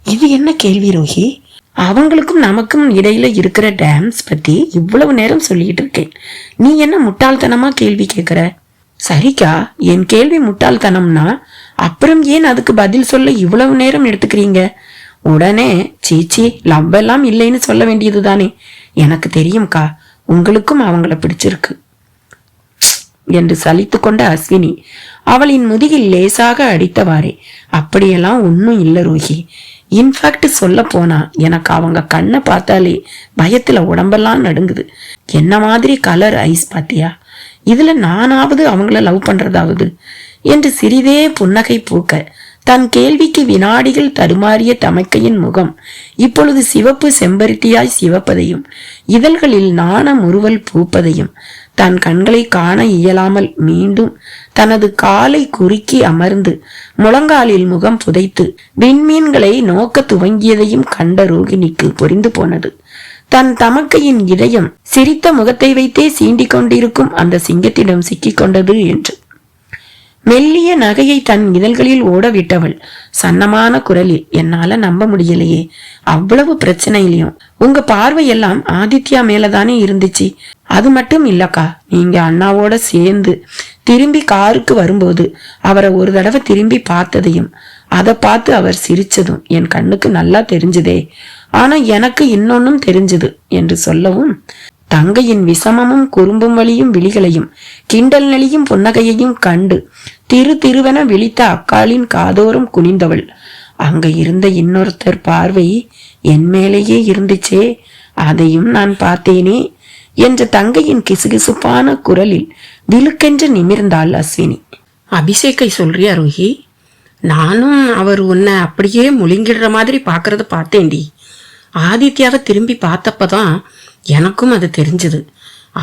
இது என்ன கேள்வி ரோஹி? அவங்களுக்கும் நமக்கும் இடையில இருக்கிற டேம்ஸ் பத்தி இவ்வளவு நேரம் சொல்லிட்டு இருக்கேன். நீ என்ன முட்டாள்தனமா கேள்வி கேட்கிற? சரிக்கா, என் கேள்வி முட்டாள்தனம்னா அப்புறம் ஏன் அதுக்கு பதில் சொல்ல இவ்வளவு நேரம் எடுத்துக்கிறீங்க? உடனே சீச்சி லவ் எல்லாம் இல்லைன்னு சொல்ல வேண்டியது தானே. எனக்கு தெரியும்க்கா, உங்களுக்கும் அவங்கள பிடிச்சிருக்கு என்று சலித்து கொண்ட அஸ்வினி அவளின் முதுகில் லேசாக அடித்தவாறே, அப்படியெல்லாம் ஒன்னும் இல்லை ரோஹி. இன்ஃபேக்ட் சொல்ல போனா எனக்கு அவங்க கண்ணை பார்த்தாலே பயத்துல உடம்பெல்லாம் நடுங்குது. என்ன மாதிரி கலர் ஐஸ் பாத்தியா? இதுல நானாவது அவங்கள லவ் பண்றதாவது என்று சிறிதே புன்னகை பூக்க தன் கேள்விக்கு வினாடிகள் தடுமாறிய தமக்கையின் முகம் இப்பொழுது சிவப்பு செம்பருத்தியாய் சிவப்பதையும் இதழ்களில் நாண முறுவல் பூப்பதையும் தன் கண்களை காண இயலாமல் மீண்டும் தனது காலை குறுக்கி அமர்ந்து முழங்காலில் முகம் புதைத்து விண்மீன்களை நோக்க துவங்கியதையும் கண்ட ரோகிணிக்கு புரிந்து போனது. தன் தமக்கையின் இதயம் சிரித்த முகத்தை வைத்தே சீண்டிக் கொண்டிருக்கும் அந்த சிங்கத்திடம் சிக்கிக் கொண்டது என்று. மெல்லிய நகையை தன் இதழ்களில் ஓடவிட்டவள் சன்னமான குரலில், என்னால நம்ப முடியலையே, அவ்வளவு பிரச்சனையிலையும் உங்க பார்வையெல்லாம் ஆதித்யா மேலதானே இருந்துச்சு. அது மட்டும் இல்லக்கா, நீங்க அண்ணாவோட சேர்ந்து திரும்பி காருக்கு வரும்போது அவரை ஒரு தடவை திரும்பி பார்த்ததையும் அதை பார்த்து அவர் சிரிச்சதும் என் கண்ணுக்கு நல்லா தெரிஞ்சுதே. ஆனா எனக்கு இன்னொன்னும் தெரிஞ்சது என்று சொல்லவும் தங்கையின் விஷமமும் குறும்பும் வழியும் விழிகளையும் கிண்டல் நெளியும் புன்னகையையும் கண்டு திருவென விழித்த அக்காளின் காதோறும் குனிந்தவள், அங்க இருந்த இன்னொருத்தர் பார்வை என் மேலேயே இருந்துச்சே, அதையும் நான் பார்த்தேனே என்ற தங்கையின் கிசுகிசுப்பான குரலில் விழுக்கென்று நிமிர்ந்தாள் அஸ்வினி. அபிஷேக்கை சொல்றியா ரோஹி? நானும் அவர் உன்னை அப்படியே முழுங்கிடுற மாதிரி பாக்குறத பார்த்தேன்டி. ஆதித்யாவை திரும்பி பார்த்தப்பதான் எனக்கும் அது தெரிஞ்சது.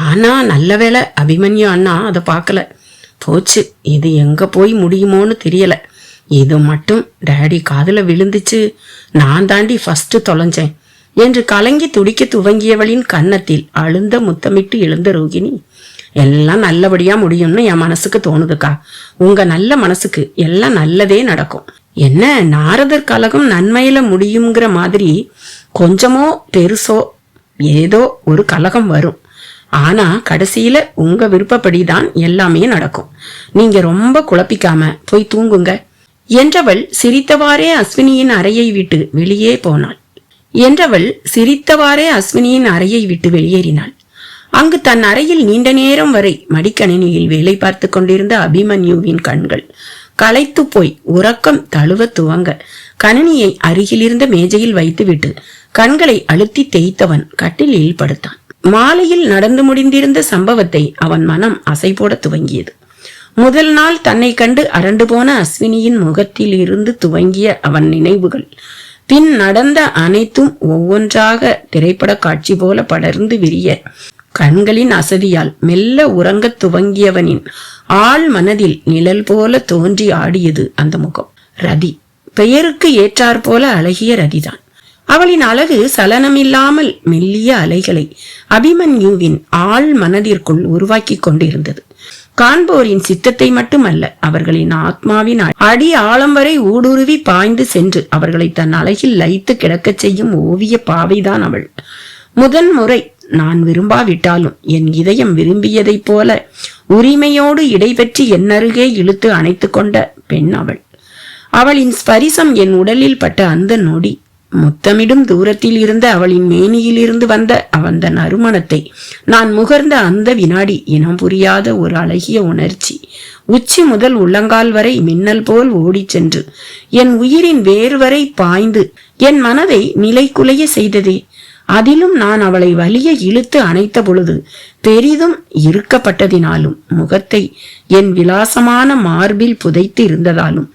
ஆனா நல்ல வேளை அபிமன்யு அண்ணா அதை பார்க்கல. போச்சு, இது எங்க போய் முடியுமோன்னு தெரியல. இது மட்டும் டேடி காதுல விழுந்துச்சு, நான் தாண்டி ஃபர்ஸ்ட் தொலைஞ்சேன் என்று கலங்கி துடிக்க துவங்கியவளின் கன்னத்தில் அழுந்த முத்தமிட்டு எழுந்த ரோகிணி, எல்லாம் நல்லபடியா முடியும்னு என் மனசுக்கு தோணுதுக்கா. உங்க நல்ல மனசுக்கு எல்லாம் நல்லதே நடக்கும். என்ன நாரதர் கலகம் நன்மையில முடியுங்கிற மாதிரி கொஞ்சமோ பெருசோ ஏதோ ஒரு கலகம் வரும். ஆனா கடைசியில உங்க விருப்பப்படிதான் எல்லாமே நடக்கும். நீங்க ரொம்ப குழப்பிக்காம போய் தூங்குங்க என்றவள் சிரித்தவாறே அஸ்வினியின் அறையை விட்டு வெளியே போனாள். வெளியேறினாள். அங்கு தன் அறையில் நீண்ட நேரம் வரை மடிக்கணினியில் வேலை பார்த்து கொண்டிருந்த அபிமன்யுவின் கண்கள் களைத்து போய் உறக்கம் தழுவ துவங்க கணினியை அருகிலிருந்த மேஜையில் வைத்துவிட்டு கண்களை அழுத்தி தேய்த்தவன் கட்டிலில் படுத்தான். மாலையில் நடந்து முடிந்திருந்த சம்பவத்தை அவன் மனம் அசை போட துவங்கியது. முதல் நாள் தன்னை கண்டு அரண்டு போன அஸ்வினியின் முகத்தில் இருந்து துவங்கிய அவன் நினைவுகள் பின் நடந்த அனைத்தும் ஒவ்வொன்றாக திரைப்பட காட்சி போல படர்ந்து விரிய கண்களின் அசதியால் மெல்ல உறங்கத் துவங்கியவனின் ஆள் மனதில் நிழல் போல தோன்றி ஆடியது அந்த முகம். ரதி, பெயருக்கு ஏற்றாற் போல அழகிய ரதிதான். அவளின் அழகு சலனமில்லாமல் மெல்லிய அலைகளை அபிமன்யுவின் ஆள் மனதிற்குள் உருவாக்கி கொண்டிருந்தது. காண்போரின் சித்தத்தை மட்டுமல்ல, அவர்களின் ஆத்மாவின் அடி ஆழம் வரை ஊடுருவி பாய்ந்து சென்று அவர்களை தன் அழகில் லயித்து கிடக்கச் செய்யும் ஓவிய பாவைதான் அவள். முதன் முறை நான் விரும்பாவிட்டாலும் என் இதயம் விரும்பியதைப் போல உரிமையோடு இடைபெற்றி என்னருகே இழுத்து அணைத்து கொண்ட பெண் அவள். அவளின் ஸ்பரிசம் என் உடலில் பட்ட அந்த நொடி, முத்தமிடும் தூரத்தில் இருந்த அவளின் மேனியில் இருந்து வந்த அந்த நறுமணத்தை நான் முகர்ந்த அந்த வினாடி இனம் புரியாத ஒரு அழகிய உணர்ச்சி உச்சி முதல் உள்ளங்கால் வரை மின்னல் போல் ஓடிச் சென்று என் உயிரின் வேறு வரை பாய்ந்து என் மனதை நிலைகுலைய செய்ததே. அதிலும் நான் அவளை வலிய இழுத்து அணைத்த பொழுது பெரிதும் இருக்கப்பட்டதினாலும் முகத்தை என் விலாசமான மார்பில் புதைத்து இருந்ததாலும்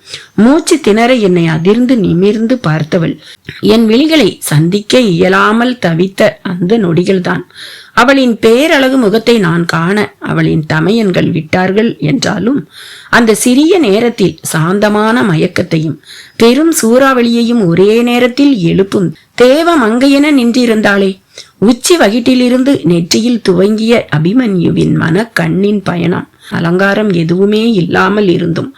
மூச்சு திணற என்னை அதிர்ந்து நிமிர்ந்து பார்த்தவள் என் விழிகளை சந்திக்க இயலாமல் தவித்த அந்த நொடிகள்தான் அவளின் பேரழகு முகத்தை நான் காண அவளின் தமையன்கள் விட்டார்கள் என்றாலும் அந்த சிறிய நேரத்தில் சாந்தமான மயக்கத்தையும் பெரும் சூறாவளியையும் ஒரே நேரத்தில் எழுப்பும் தேவ மங்கையென நின்றிருந்தாளே. உச்சி வகிட்டிலிருந்து நெற்றியில் துவங்கிய அபிமன்யுவின் மன கண்ணின் பயணம் அலங்காரம் எதுவுமே இல்லாமல் இருந்தும்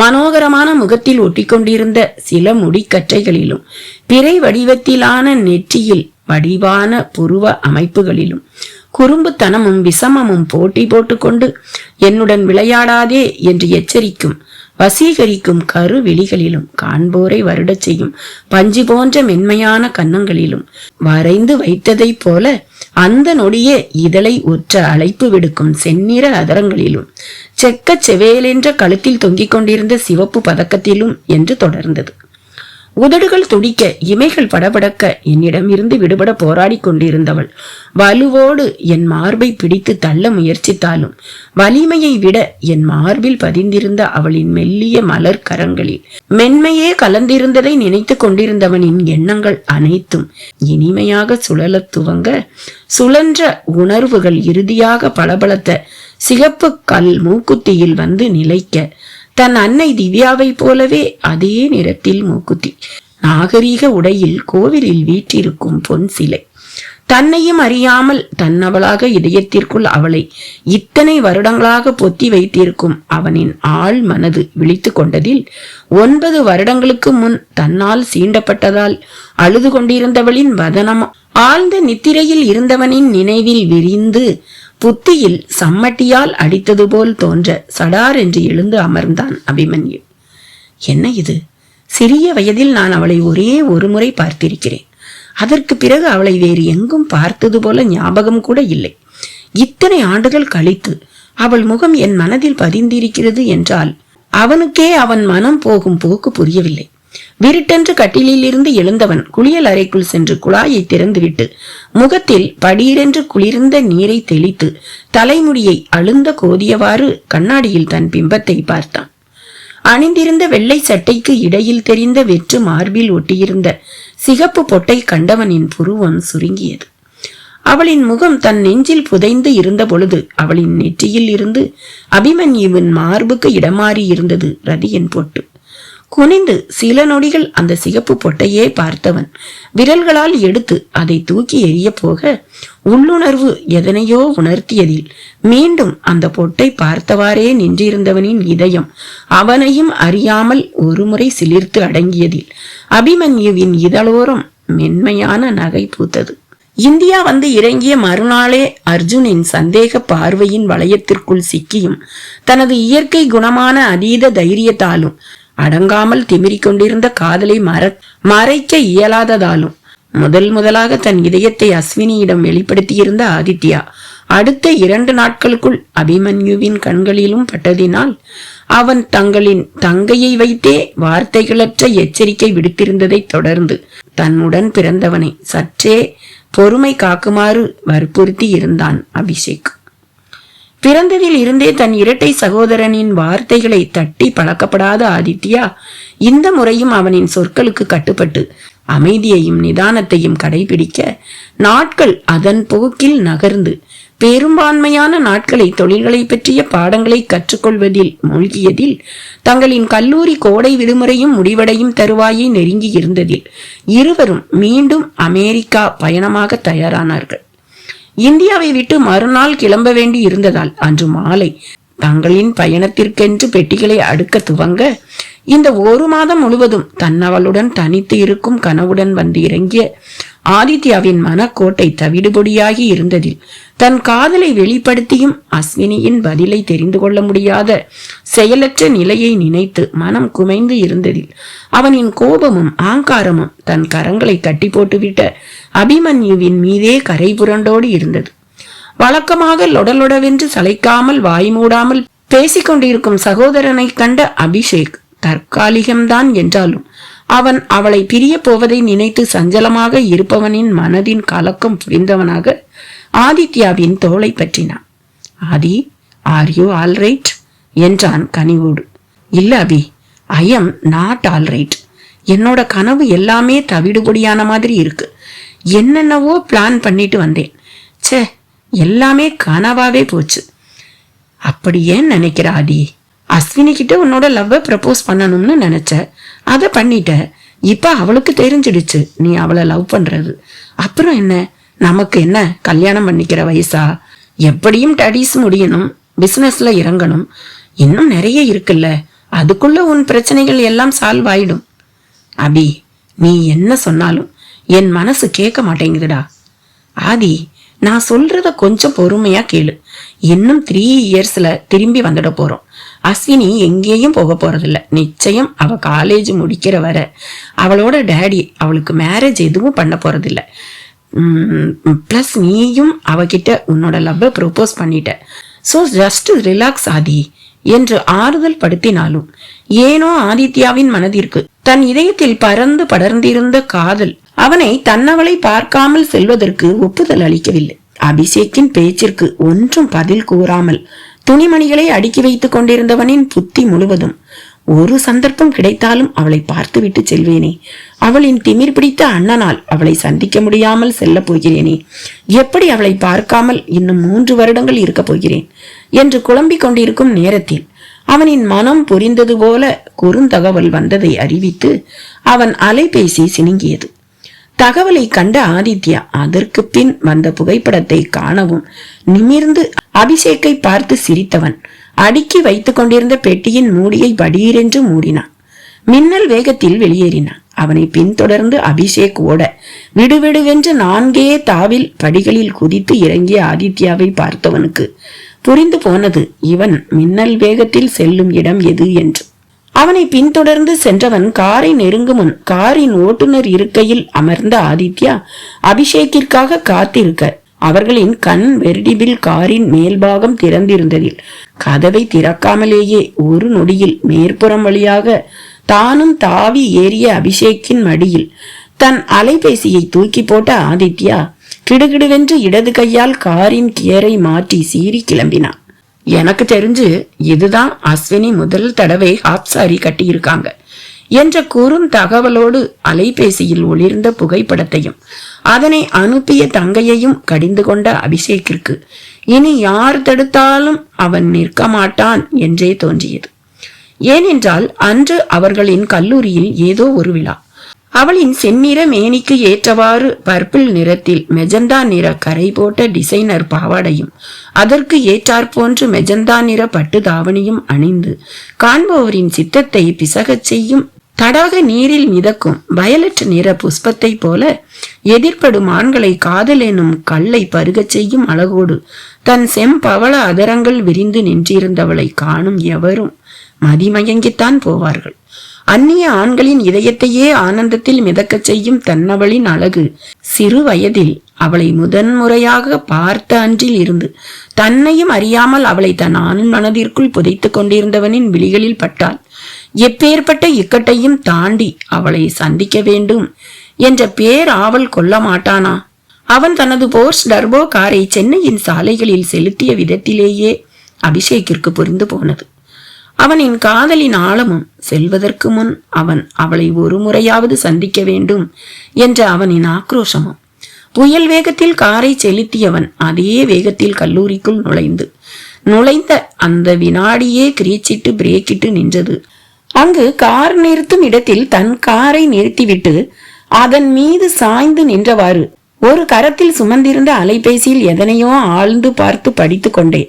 மனோகரமான முகத்தில் ஒட்டிக்கொண்டிருந்த சில முடிக்கற்றைகளிலும் பிறை வடிவத்திலான நெற்றியில் வடிவான புருவ அமைப்புகளிலும் குறும்புத்தனமும் விஷமமும் போட்டி போட்டுக்கொண்டு என்னுடன் விளையாடாதே என்று எச்சரிக்கும் வசீகரிக்கும் கருவிழிகளிலும் காண்போரை வருடச் செய்யும் பஞ்சு போன்ற மென்மையான கன்னங்களிலும் வரைந்து வைத்ததைப் போல அந்த நொடியே இதழை ஒற்ற அழைப்பு விடுக்கும் செந்நிற அதரங்களிலும் செக்க செவேலென்ற கழுத்தில் தொங்கிக் கொண்டிருந்த சிவப்பு பதக்கத்திலும் என்று தொடர்ந்தது. உதடுகள் துடிக்க, இமைகள் படபடக்க என்னிடம் இருந்து விடுபட போராடி கொண்டிருந்தவள் வலுவோடு என் மார்பை பிடித்து தள்ள முயற்சித்தாலும் வலிமையை விட என் மார்பில் பதிந்திருந்த அவளின் மெல்லிய மலர் கரங்களில் மென்மையே கலந்திருந்ததை நினைத்து கொண்டிருந்தவனின் எண்ணங்கள் அனைத்தும் இனிமையாக சுழலத் துவங்க, சுழன்ற உணர்வுகள் இறுதியாக பளபளத்த சிகப்பு கல் மூக்குத்தியில் வந்து நிலைக்க, தன் அன்னை திவ்யாவை போலவே அதே நிறத்தில் மூக்குத்தி, நாகரீக உடையில் கோவிலில் வீற்றிருக்கும் பொன் சிலை, தன்னையும் அறியாமல் தன்னவளாக இதயத்திற்குள் அவளை இத்தனை வருடங்களாக பொத்தி வைத்திருக்கும் அவனின் ஆள் மனது விழித்து கொண்டதில் 9 வருடங்களுக்கு முன் தன்னால் சீண்டப்பட்டதால் அழுது கொண்டிருந்தவளின் வதனம் ஆழ்ந்த நித்திரையில் இருந்தவனின் நினைவில் விரிந்து புத்தியில் சம்மட்டியால் அடித்தது போல் தோன்ற சடார் என்று எழுந்து அமர்ந்தான் அபிமன்யு. என்ன இது? சிறிய வயதில் நான் அவளை ஒரே ஒரு முறை பார்த்திருக்கிறேன். அதற்கு பிறகு அவளை வேறு எங்கும் பார்த்தது போல ஞாபகம் கூட இல்லை. இத்தனை ஆண்டுகள் கழித்து அவள் முகம் என் மனதில் பதிந்திருக்கிறது என்றால் அவனுக்கே அவன் மனம் போகும் போக்கு புரியவில்லை. விருட்டென்று கட்டிலில் இருந்து எழுந்தவன் குளியல் அறைக்குள் சென்று குழாயை திறந்துவிட்டு முகத்தில் படீரென்று குளிர்ந்த நீரை தெளித்து தலைமுடியை அழுந்த கோதியவாறு கண்ணாடியில் தன் பிம்பத்தை பார்த்தான். அணிந்திருந்த வெள்ளை சட்டைக்கு இடையில் தெரிந்த வெற்று மார்பில் ஒட்டியிருந்த சிகப்பு பொட்டை கண்டவனின் புருவம் சுருங்கியது. அவளின் முகம் தன் நெஞ்சில் புதைந்து இருந்த பொழுது அவளின் நெற்றியில் இருந்து அபிமன்யுவின் மார்புக்கு இடமாறி இருந்தது ரதியின் பொட்டு. குனிந்து சில நொடிகள் அந்த சிகப்பு பொட்டையே பார்த்தவன் விரல்களால் எடுத்து அதை தூக்கி எறிய போக உள்ளுணர்வு எதனையோ உணர்த்தியதில் மீண்டும் அந்த பொட்டை பார்த்தவாறே நின்றிருந்தவனின் இதயம் அவனையும் அறியாமல் ஒருமுறை சிலிர்த்து அடங்கியதில் அபிமன்யுவின் இதழோரம் மென்மையான நகை பூத்தது. இந்தியா வந்து இறங்கிய மறுநாளே அர்ஜுனின் சந்தேக பார்வையின் வளையத்திற்குள் சிக்கியும் தனது இயற்கை குணமான அதீத தைரியத்தாலும் அடங்காமல் திமிரிக் கொண்டிருந்த காதலை மறைக்க இயலாததாலும் முதலாக தன் இதயத்தை அஸ்வினியிடம் வெளிப்படுத்தியிருந்த ஆதித்யா அடுத்த 2 நாட்களுக்குள் அபிமன்யுவின் கண்களிலும் பட்டதினால் அவன் தங்களின் தங்கையை வைத்தே வார்த்தைகளற்ற எச்சரிக்கை விடுத்திருந்ததை தொடர்ந்து தன்னுடன் பிறந்தவனை சற்றே பொறுமை காக்குமாறு வற்புறுத்தி இருந்தான் அபிஷேக். பிறந்ததில் இருந்தே தன் இரட்டை சகோதரனின் வார்த்தைகளை தட்டி பழக்கப்படாத ஆதித்யா இந்த முறையும் அவனின் சொற்களுக்கு கட்டுப்பட்டு அமைதியையும் நிதானத்தையும் கடைபிடிக்க நாட்கள் அதன் போக்கில் நகர்ந்து பெரும்பான்மையான நாட்களை தொழில்களை பற்றிய பாடங்களை கற்றுக்கொள்வதில் மூழ்கியதில் தங்களின் கல்லூரி கோடை விடுமுறையும் முடிவடையும் தருவாயை நெருங்கி இருந்ததில் இருவரும் மீண்டும் அமெரிக்கா பயணமாக தயாரானார்கள். இந்தியாவை விட்டு மறுநாள் கிளம்ப வேண்டி இருந்ததால் அன்று மாலை தங்களின் பயணத்திற்கென்று பெட்டிகளை அடுக்க துவங்க இந்த 1 மாதம் முழுவதும் தன்னவளுடன் தனித்து இருக்கும் கனவுடன் வந்து இறங்கிய ஆதித்யாவின் மனக்கோட்டை தவிடுபொடியாகி இருந்ததில் தன் காதலை வெளிப்படுத்தியும் அஸ்வினியின் பதிலை தெரிந்து கொள்ள முடியாத செயலற்ற நிலையை நினைத்து மனம் குமைந்து இருந்ததில் அவனின் கோபமும் ஆங்காரமும் தன் கரங்களை கட்டி போட்டுவிட்ட அபிமன்யுவின் மீதே கரை புரண்டோடு இருந்தது. வழக்கமாக லொடலொடவென்று சளைக்காமல் வாய் மூடாமல் பேசிக்கொண்டிருக்கும் சகோதரனை கண்ட அபிஷேக் தற்காலிகம்தான் என்றாலும் அவன் அவளை பிரிய போவதை நினைத்து சஞ்சலமாக இருப்பவனின் மனதின் கலக்கம் புரிந்தவனாக ஆதித்யாவின் தோளை பற்றினான். Aadhi, are you all right என்றான் கனிவோடு. இல்ல Abhi, I am not all right. என்னோட கனவு எல்லாமே தவிடுபொடியான மாதிரி இருக்கு. என்னென்னவோ பிளான் பண்ணிட்டு வந்தேன். சே, எல்லாமே கனவாவே போச்சு. அப்படி ஏன் நினைக்கிற ஆதி? அஸ்வினி கிட்ட உன்னோட லவ்வை ப்ரப்போஸ் பண்ணணும்னு நினைச்ச, அதை பண்ணிட்ட. இப்ப அவளுக்கு தெரிஞ்சிடுச்சு நீ அவளை லவ் பண்றது. அப்புறம் என்ன, நமக்கு என்ன கல்யாணம் பண்ணிக்கிற வயசா? எப்படியும் ஸ்டடீஸ் முடியணும். பிசினஸ்ல இறங்கணும், இன்னும் நிறைய இருக்குல்ல, அதுக்குள்ள உன் பிரச்சனைகள் எல்லாம் சால்வ் ஆயிடும். அபி, நீ என்ன சொன்னாலும் என் மனசு கேட்க மாட்டேங்குதுடா. ஆதி, நான் சொல்றத கொஞ்சம் பொறுமையா கேளு. இன்னும் 3 இயர்ஸ்ல திரும்பி வந்துட போறோம். அஸ்வினி எங்கேயும் போக போறதில்ல. நிச்சயம் அவ காலேஜ் முடிக்கிற வர அவளோட டேடி அவளுக்கு மேரேஜ் எதுவும் பண்ண போறதில்ல. பிளஸ் நீயும் அவகிட்ட உன்னோட லவ்வை ப்ரொபோஸ் பண்ணிட்ட. ஸோ ஜஸ்ட் ரிலாக்ஸ் ஆதி என்று ஆறுதல் படுத்தினாலும் ஏனோ ஆதித்யாவின் மனதிற்கு தன் இதயத்தில் பறந்து படர்ந்திருந்த காதல் அவனை தன்னவளை பார்க்காமல் செல்வதற்கு ஒப்புதல் அளிக்கவில்லை. அபிஷேக்கின் பேச்சிற்கு ஒன்றும் பதில் கூறாமல் துணிமணிகளை அடுக்கி வைத்துக் கொண்டிருந்தவனின் புத்தி முழுவதும் ஒரு சந்தர்ப்பம் கிடைத்தாலும் அவளை பார்த்துவிட்டு செல்வேனே, அவளின் திமிர் பிடித்த அண்ணனால் அவளை சந்திக்க முடியாமல் செல்ல போகிறேனே, எப்படி அவளை பார்க்காமல் இன்னும் 3 வருடங்கள் இருக்க போகிறேன் என்று குழம்பிக் கொண்டிருக்கும் நேரத்தில் அவனின் மனம் புரிந்தது போல குறுந்தகவல் வந்ததை அறிவித்து அவன் அலைபேசி சினுங்கியது. தகவலை கண்ட ஆதித்யா அதற்கு பின் வந்த புகைப்படத்தை காணவும் நிமிர்ந்து அபிஷேக்கை பார்த்து சிரித்தவன் அடுக்கி வைத்துக் கொண்டிருந்த பெட்டியின் மூடியை படீரென்று மூடினான். மின்னல் வேகத்தில் வெளியேறினான். அவனை பின்தொடர்ந்து அபிஷேக் ஓட விடுவிடுவென்று 4 தாவில் படிகளில் குதித்து இறங்கிய ஆதித்யாவை பார்த்தவனுக்கு புரிந்து போனது இவன் மின்னல் வேகத்தில் செல்லும் இடம் எது என்று. அவனை பின்தொடர்ந்து சென்றவன் காரை நெருங்கும் முன் காரின் ஓட்டுநர் இருக்கையில் அமர்ந்த ஆதித்யா அபிஷேக்கிற்காக காத்திருக்க அவர்களின் கண் வெர்டிபில் காரின் மேல்பாகம் திறந்திருந்ததில் கதவை திறக்காமலேயே ஒரு நொடியில் மேற்புறம் வழியாக தானும் தாவி ஏறிய அபிஷேக்கின் மடியில் தன் அலைபேசியை தூக்கி போட்ட ஆதித்யா கிடுகிடுவென்று இடது கையால் காரின் கியரை மாற்றி சீறி கிளம்பினான். எனக்கு தெரிஞ்சு இதுதான் அஸ்வினி முதல் தடவை ஹாப் சாரி கட்டியிருக்காங்க என்ற குறும் தகவலோடு அலைபேசியில் ஒளிர்ந்த புகைப்படத்தையும் அதனை அனுப்பிய தங்கையையும் கடிந்து கொண்ட அபிஷேக்கிற்கு இனி யார் தடுத்தாலும் அவன் நிற்க மாட்டான் என்றே தோன்றியது. ஏனென்றால் அன்று அவர்களின் கல்லூரியில் ஏதோ ஒரு விழா. அவளின் செந்நிற மேனிக்கு ஏற்றவாறு பர்பிள் நிறத்தில் மெஜந்தா நிற கரை போட்ட டிசைனர் பாவாடையும் அதற்கு ஏற்றாற்போன்று மெஜந்தா நிற பட்டு தாவணியும் அணிந்து காண்பவரின் சித்தத்தை பிசகச் செய்யும் தடாக நீரில் மிதக்கும் வயலட் நிற புஷ்பத்தை போல எதிர்ப்படும் ஆண்களை காதல் எனும் கல்லை பருகச் செய்யும் அழகோடு தன் செம்பவள அதரங்கள் விரிந்து நின்றிருந்தவளை காணும் எவரும் மதிமயங்கித்தான் போவார்கள். அந்நிய ஆண்களின் இதயத்தையே ஆனந்தத்தில் மிதக்கச் செய்யும் தன்னவளின் அழகு சிறு வயதில் அவளை முதன்முறையாக பார்த்த அன்றில் இருந்து தன்னையும் அறியாமல் அவளை தன் ஆண் மனதிற்குள் புதைத்துக் கொண்டிருந்தவனின் விழிகளில் பட்டால் எப்பேற்பட்ட இக்கட்டையும் தாண்டி அவளை சந்திக்க வேண்டும் என்ற பேர் ஆவல் கொள்ள மாட்டானா? அவன் தனது போர்ஸ் டர்போ காரை சென்னையின் சாலைகளில் செலுத்திய விதத்திலேயே அபிஷேக்கிற்கு புரிந்து போனது. அவனின் காதலின் ஆழமும் செல்வதற்கு முன் அவன் அவளை ஒரு முறையாவது சந்திக்க வேண்டும் என்ற அவனின் ஆக்ரோஷமும் புயல் வேகத்தில் காரை செலுத்தியவன் அதே வேகத்தில் கல்லூரிக்குள் நுழைந்த அந்த வினாடியே கிரீச்சிட்டு பிரேக்கிட்டு நின்றது. அங்கு கார் நிறுத்தும் இடத்தில் தன் காரை நிறுத்திவிட்டு அதன் மீது சாய்ந்து நின்றவாறு ஒரு கரத்தில் சுமந்திருந்த அலைபேசியில் எதனையோ ஆழ்ந்து பார்த்து படித்து கொண்டே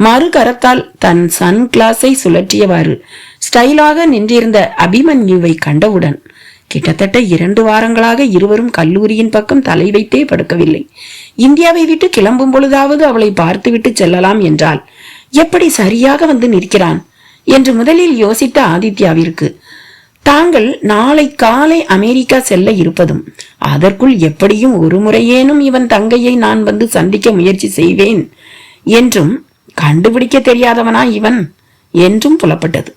மறு கரத்தால் தன் சன் கிளாஸை சுழற்றியவாறு ஸ்டைலாக நின்றிருந்த அபிமன்யுவை கண்டவுடன் கிட்டத்தட்ட 2 வாரங்களாக இருவரும் கல்லூரியின் பக்கம் தலை வைத்தே படுக்கவில்லை. இந்தியாவை விட்டு கிளம்பும் பொழுதாவது அவளை பார்த்துவிட்டு செல்லலாம் என்றால் எப்படி சரியாக வந்து நிற்கிறான் என்று முதலில் யோசித்த ஆதித்யாவிற்கு தாங்கள் நாளை காலை அமெரிக்கா செல்ல இருப்பதும் அதற்குள் எப்படியும் ஒரு முறையேனும் இவன் தங்கையை நான் வந்து சந்திக்க முயற்சி செய்வேன் என்றும் கண்டுபிடிக்க தெரியாதவனா இவன் என்றும் புலப்பட்டது.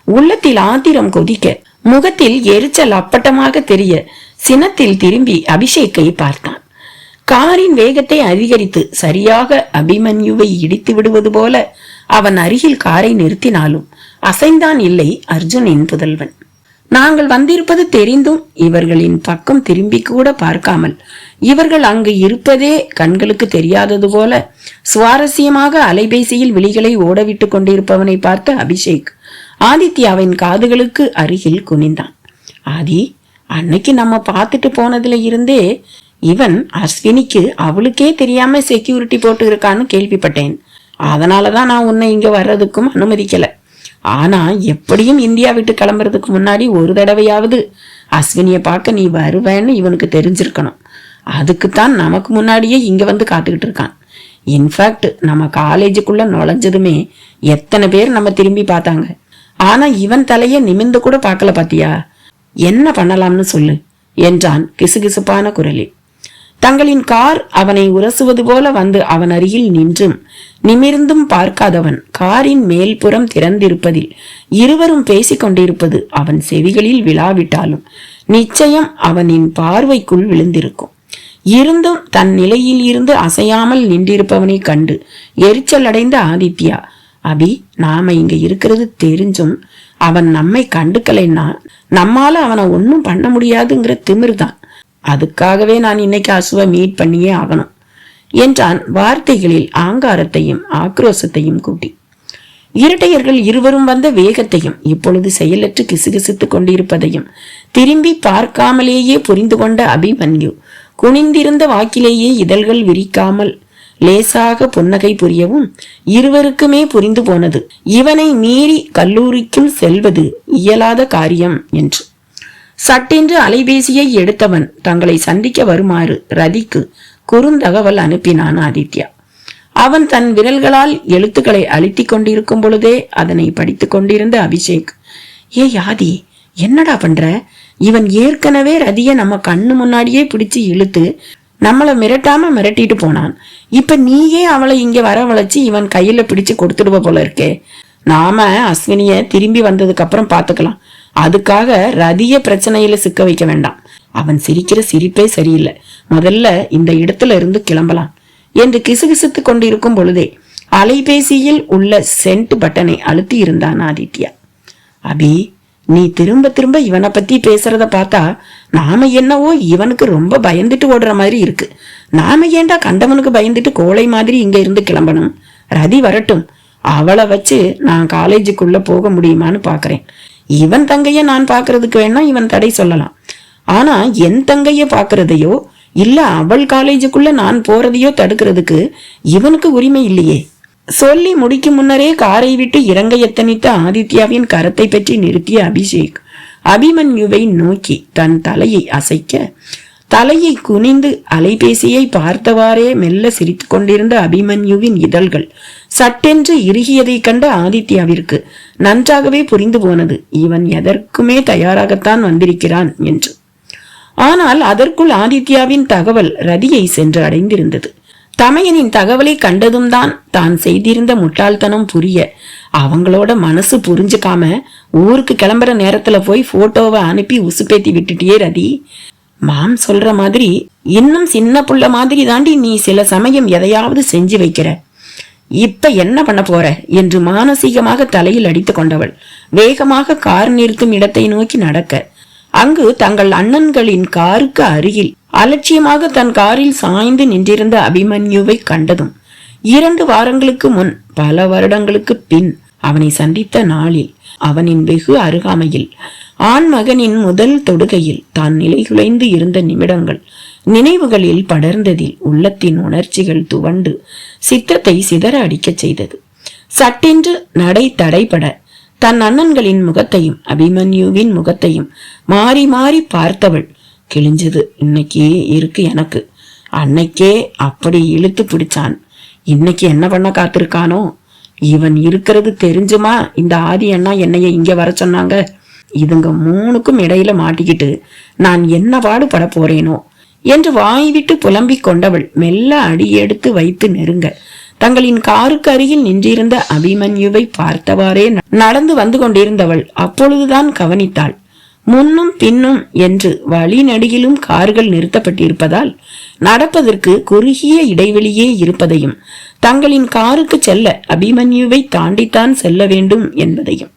உள்ளத்தில் ஆத்திரம் கொதிக்க முகத்தில் எரிச்சல் அப்பட்டமாக தெரிய சினத்தில் திரும்பி அபிஷேக்கை பார்த்தான். காரின் வேகத்தை அதிகரித்து சரியாக அபிமன்யுவை இடித்து விடுவது போல அவன் அருகில் காரை நிறுத்தினாலும் அசைந்தான் இல்லை அர்ஜுனின் புதல்வன். நாங்கள் வந்திருப்பது தெரிந்தும் இவர்களின் பக்கம் திரும்பி கூட பார்க்காமல் இவர்கள் அங்கு இருப்பதே கண்களுக்கு தெரியாதது போல சுவாரஸ்யமாக அலைபேசியில் விழிகளை ஓடவிட்டு கொண்டிருப்பவனை பார்த்த அபிஷேக் ஆதித்யாவின் காதுகளுக்கு அருகில் குனிந்தான். ஆதி, அன்னைக்கு நம்ம பார்த்துட்டு போனதுல இருந்தே இவன் அஸ்வினிக்கு அவளுக்கே தெரியாம செக்யூரிட்டி போட்டு இருக்கான்னு கேள்விப்பட்டேன். அதனாலதான் நான் உன்னை இங்க வர்றதுக்கும் அனுமதிக்கல. ஆனா எப்படியும் இந்தியா விட்டு கிளம்புறதுக்கு முன்னாடி ஒரு தடவையாவது அஸ்வினிய பார்க்க நீ வருவேன்னு இவனுக்கு தெரிஞ்சிருக்கணும். அதுக்குத்தான் நமக்கு முன்னாடியே இங்க வந்து காத்துக்கிட்டு இருக்கான். இன்ஃபேக்ட் நம்ம காலேஜுக்குள்ள நுழைஞ்சதுமே எத்தனை பேர் நம்ம திரும்பி பார்த்தாங்க. ஆனா இவன் தலைய நிமிந்து கூட பார்க்கல. பாத்தியா? என்ன பண்ணலாம்னு சொல்லு என்றான் கிசுகிசுப்பான குரலில். தங்களின் கார் அவனை உரசுவது போல வந்து அவன் அருகில் நின்றும் நிமிர்ந்தும் பார்க்காதவன் காரின் மேல்புறம் திறந்திருப்பதில் இருவரும் பேசிக் கொண்டிருப்பது அவன் செவிகளில் விழாவிட்டாலும் நிச்சயம் அவனின் பார்வைக்குள் விழுந்திருக்கும். இருந்தும் தன் நிலையில் இருந்து அசையாமல் நின்றிருப்பவனை கண்டு எரிச்சல் அடைந்த ஆதித்யா, அபி, நாம இங்க இருக்கிறது தெரிஞ்சும் அவன் நம்மை கண்டுக்கலைன்னா நம்மால அவனை ஒன்னும் பண்ண முடியாதுங்கிற திமிர்தான். அதுக்காகவே நான் இன்னைக்கு அசுவை மீட் பண்ணியே ஆகணும் என்றான், வார்த்தைகளில் ஆங்காரத்தையும் ஆக்ரோசத்தையும் கூட்டி. இரட்டையர்கள் இருவரும் வந்த வேகத்தையும் இப்பொழுது செயலற்று கிசுகிசுத்துக் கொண்டிருப்பதையும் திரும்பி பார்க்காமலேயே புரிந்து கொண்ட அபிமன்யு குனிந்திருந்த வாக்கிலேயே இதழ்கள் விரிக்காமல் லேசாக புன்னகை புரியவும் இருவருக்குமே புரிந்து போனது இவனை மீறி கல்லூரிக்குள் செல்வது இயலாத காரியம் என்று. சட்டென்று அலைபேசியை எடுத்தவன் தங்களை சந்திக்க வருமாறு ரதிக்கு குறுந்தகவல் அனுப்பினான் ஆதித்யா. அவன் தன் விரல்களால் எழுத்துக்களை அழுத்திக் கொண்டிருக்கும் பொழுதே அதனை படித்துக் கொண்டிருந்த அபிஷேக், ஏ ஆதி, என்னடா பண்ற? இவன் ஏற்கனவே ரதிய நம்ம கண்ணு முன்னாடியே பிடிச்சு இழுத்து நம்மள மிரட்டாம மிரட்டிட்டு போனான். இப்ப நீயே அவளை இங்க வரவழைச்சு இவன் கையில பிடிச்சு கொடுத்துடுவ போல இருக்கே. நாம அஸ்வினிய திரும்பி வந்ததுக்கு அப்புறம் பாத்துக்கலாம். அதுக்காக ரதிய பிரச்சனையில சிக்க வைக்க வேண்டாம். அவன் சிரிக்கிற சிரிப்பே சரியில்லை. முதல்ல இந்த இடத்துல இருந்து கிளம்பலாம் என்று கிசுகிசுத்துக் கொண்டிருக்கும் பொழுதே அலைபேசியில் உள்ள சென்ட் பட்டனை அழுத்தி இருந்தான் ஆதித்யா. அபி, நீ திரும்ப திரும்ப இவனை பத்தி பேசுறத பார்த்தா நாம என்னவோ இவனுக்கு ரொம்ப பயந்துட்டு ஓடுற மாதிரி இருக்கு. நாம ஏண்டா கண்டவனுக்கு பயந்துட்டு கோழை மாதிரி இங்க இருந்து கிளம்பணும்? ரதி வரட்டும், அவளை வச்சு நான் காலேஜுக்குள்ள போக முடியுமான்னு பாக்குறேன். இவன் தங்கைய நான் பாக்குறதுக்கு வேணா இவன் தடை சொல்லலாம். ஆனா என் தங்கைய பாக்குறதையோ இல்ல அவள் காலேஜுக்குள்ள நான் போறதையோ தடுக்கிறதுக்கு இவனுக்கு உரிமை இல்லையே. சொல்லி முடிக்கும் முன்னரே காரை விட்டு இறங்க எத்தனித்த ஆதித்யாவின் கரத்தை பற்றி நிறுத்திய அபிஷேக் அபிமன்யுவை நோக்கி தன் தலையை அசைக்க, தலையை குனிந்து அலைபேசியை பார்த்தவாறே மெல்ல சிரித்து கொண்டிருந்த அபிமன்யுவின் இதழ்கள் சட்டென்று இறுகியதை கண்ட ஆதித்யாவிற்கு நன்றாகவே புரிந்து போனது இவன் எதற்குமே தயாராகத்தான் வந்திருக்கிறான் என்று. ஆனால் அதற்குள் ஆதித்யாவின் தகவல் ரதியை சென்று அடைந்திருந்தது. தமையனின் தகவலை கண்டதும் தான் செய்திருந்த முட்டாள்தனம் புரிய அவங்களோட மனசு புரிஞ்சுக்காம ஊருக்கு கிளம்புற நேரத்துல போய் போட்டோவை அனுப்பி உசுப்பேத்தி விட்டுட்டியே ரதி. மாம் சொல்ற மாதிரி இன்னும் சின்ன புள்ள மாதிரி தாண்டி நீ சில சமயம் எதையாவது செஞ்சு வைக்கிற. இப்ப என்ன பண்ண போற என்று மானசீகமாக தலையில் அடித்து கொண்டவள் வேகமாக கார் நிறுத்தும் இடத்தை நோக்கி நடக்க, அங்கு தங்கள் அண்ணன்களின் காருக்கு அருகில் அலட்சியமாக தன் காரில் சாய்ந்து நின்றிருந்த அபிமன்யுவை கண்டதும் 2 வாரங்களுக்கு முன் பல வருடங்களுக்கு பின் அவனை சந்தித்த நாளில் அவனின் வெகு அருகாமையில் ஆண் மகனின் முதல் தொடுகையில் தான் நிலைகுலைந்து இருந்த நிமிடங்கள் நினைவுகளில் படர்ந்ததில் உள்ளத்தின் உணர்ச்சிகள் துவண்டு சித்தத்தை சிதற அடிக்கச் செய்தது. சட்டென்று நடை தடைபட தன் அண்ணன்களின் முகத்தையும் அபிமன்யுவின் முகத்தையும் மாறி மாறி பார்த்தவள், கிழிஞ்சது இன்னைக்கு இருக்கு எனக்கு. அன்னைக்கே அப்படி இழுத்து பிடிச்சான், இன்னைக்கு என்ன பண்ண காத்திருக்கானோ? இவன் இருக்கிறது தெரிஞ்சுமா இந்த ஆதி அண்ணா என்னைய இங்க வர சொன்னாங்க? இதுங்க 3க்கும் இடையில மாட்டிக்கிட்டு நான் என்ன பாடுபட போறேனோ என்று வாய்விட்டு புலம்பிக் கொண்டவள் மெல்ல அடியெடுத்து வைத்து நெருங்க தங்களின் காருக்கு அருகில் நின்றிருந்த அபிமன்யுவை பார்த்தவாறே நடந்து வந்து கொண்டிருந்தவள் அப்பொழுதுதான் கவனித்தாள். முன்னும் பின்னும் என்று வழி நடுகிலும் கார்கள் நிறுத்தப்பட்டிருப்பதால் நடப்பதற்கு குறுகிய இடைவெளியே இருப்பதையும் தங்களின் காருக்கு செல்ல அபிமன்யுவை தாண்டித்தான் செல்ல வேண்டும் என்பதையும்.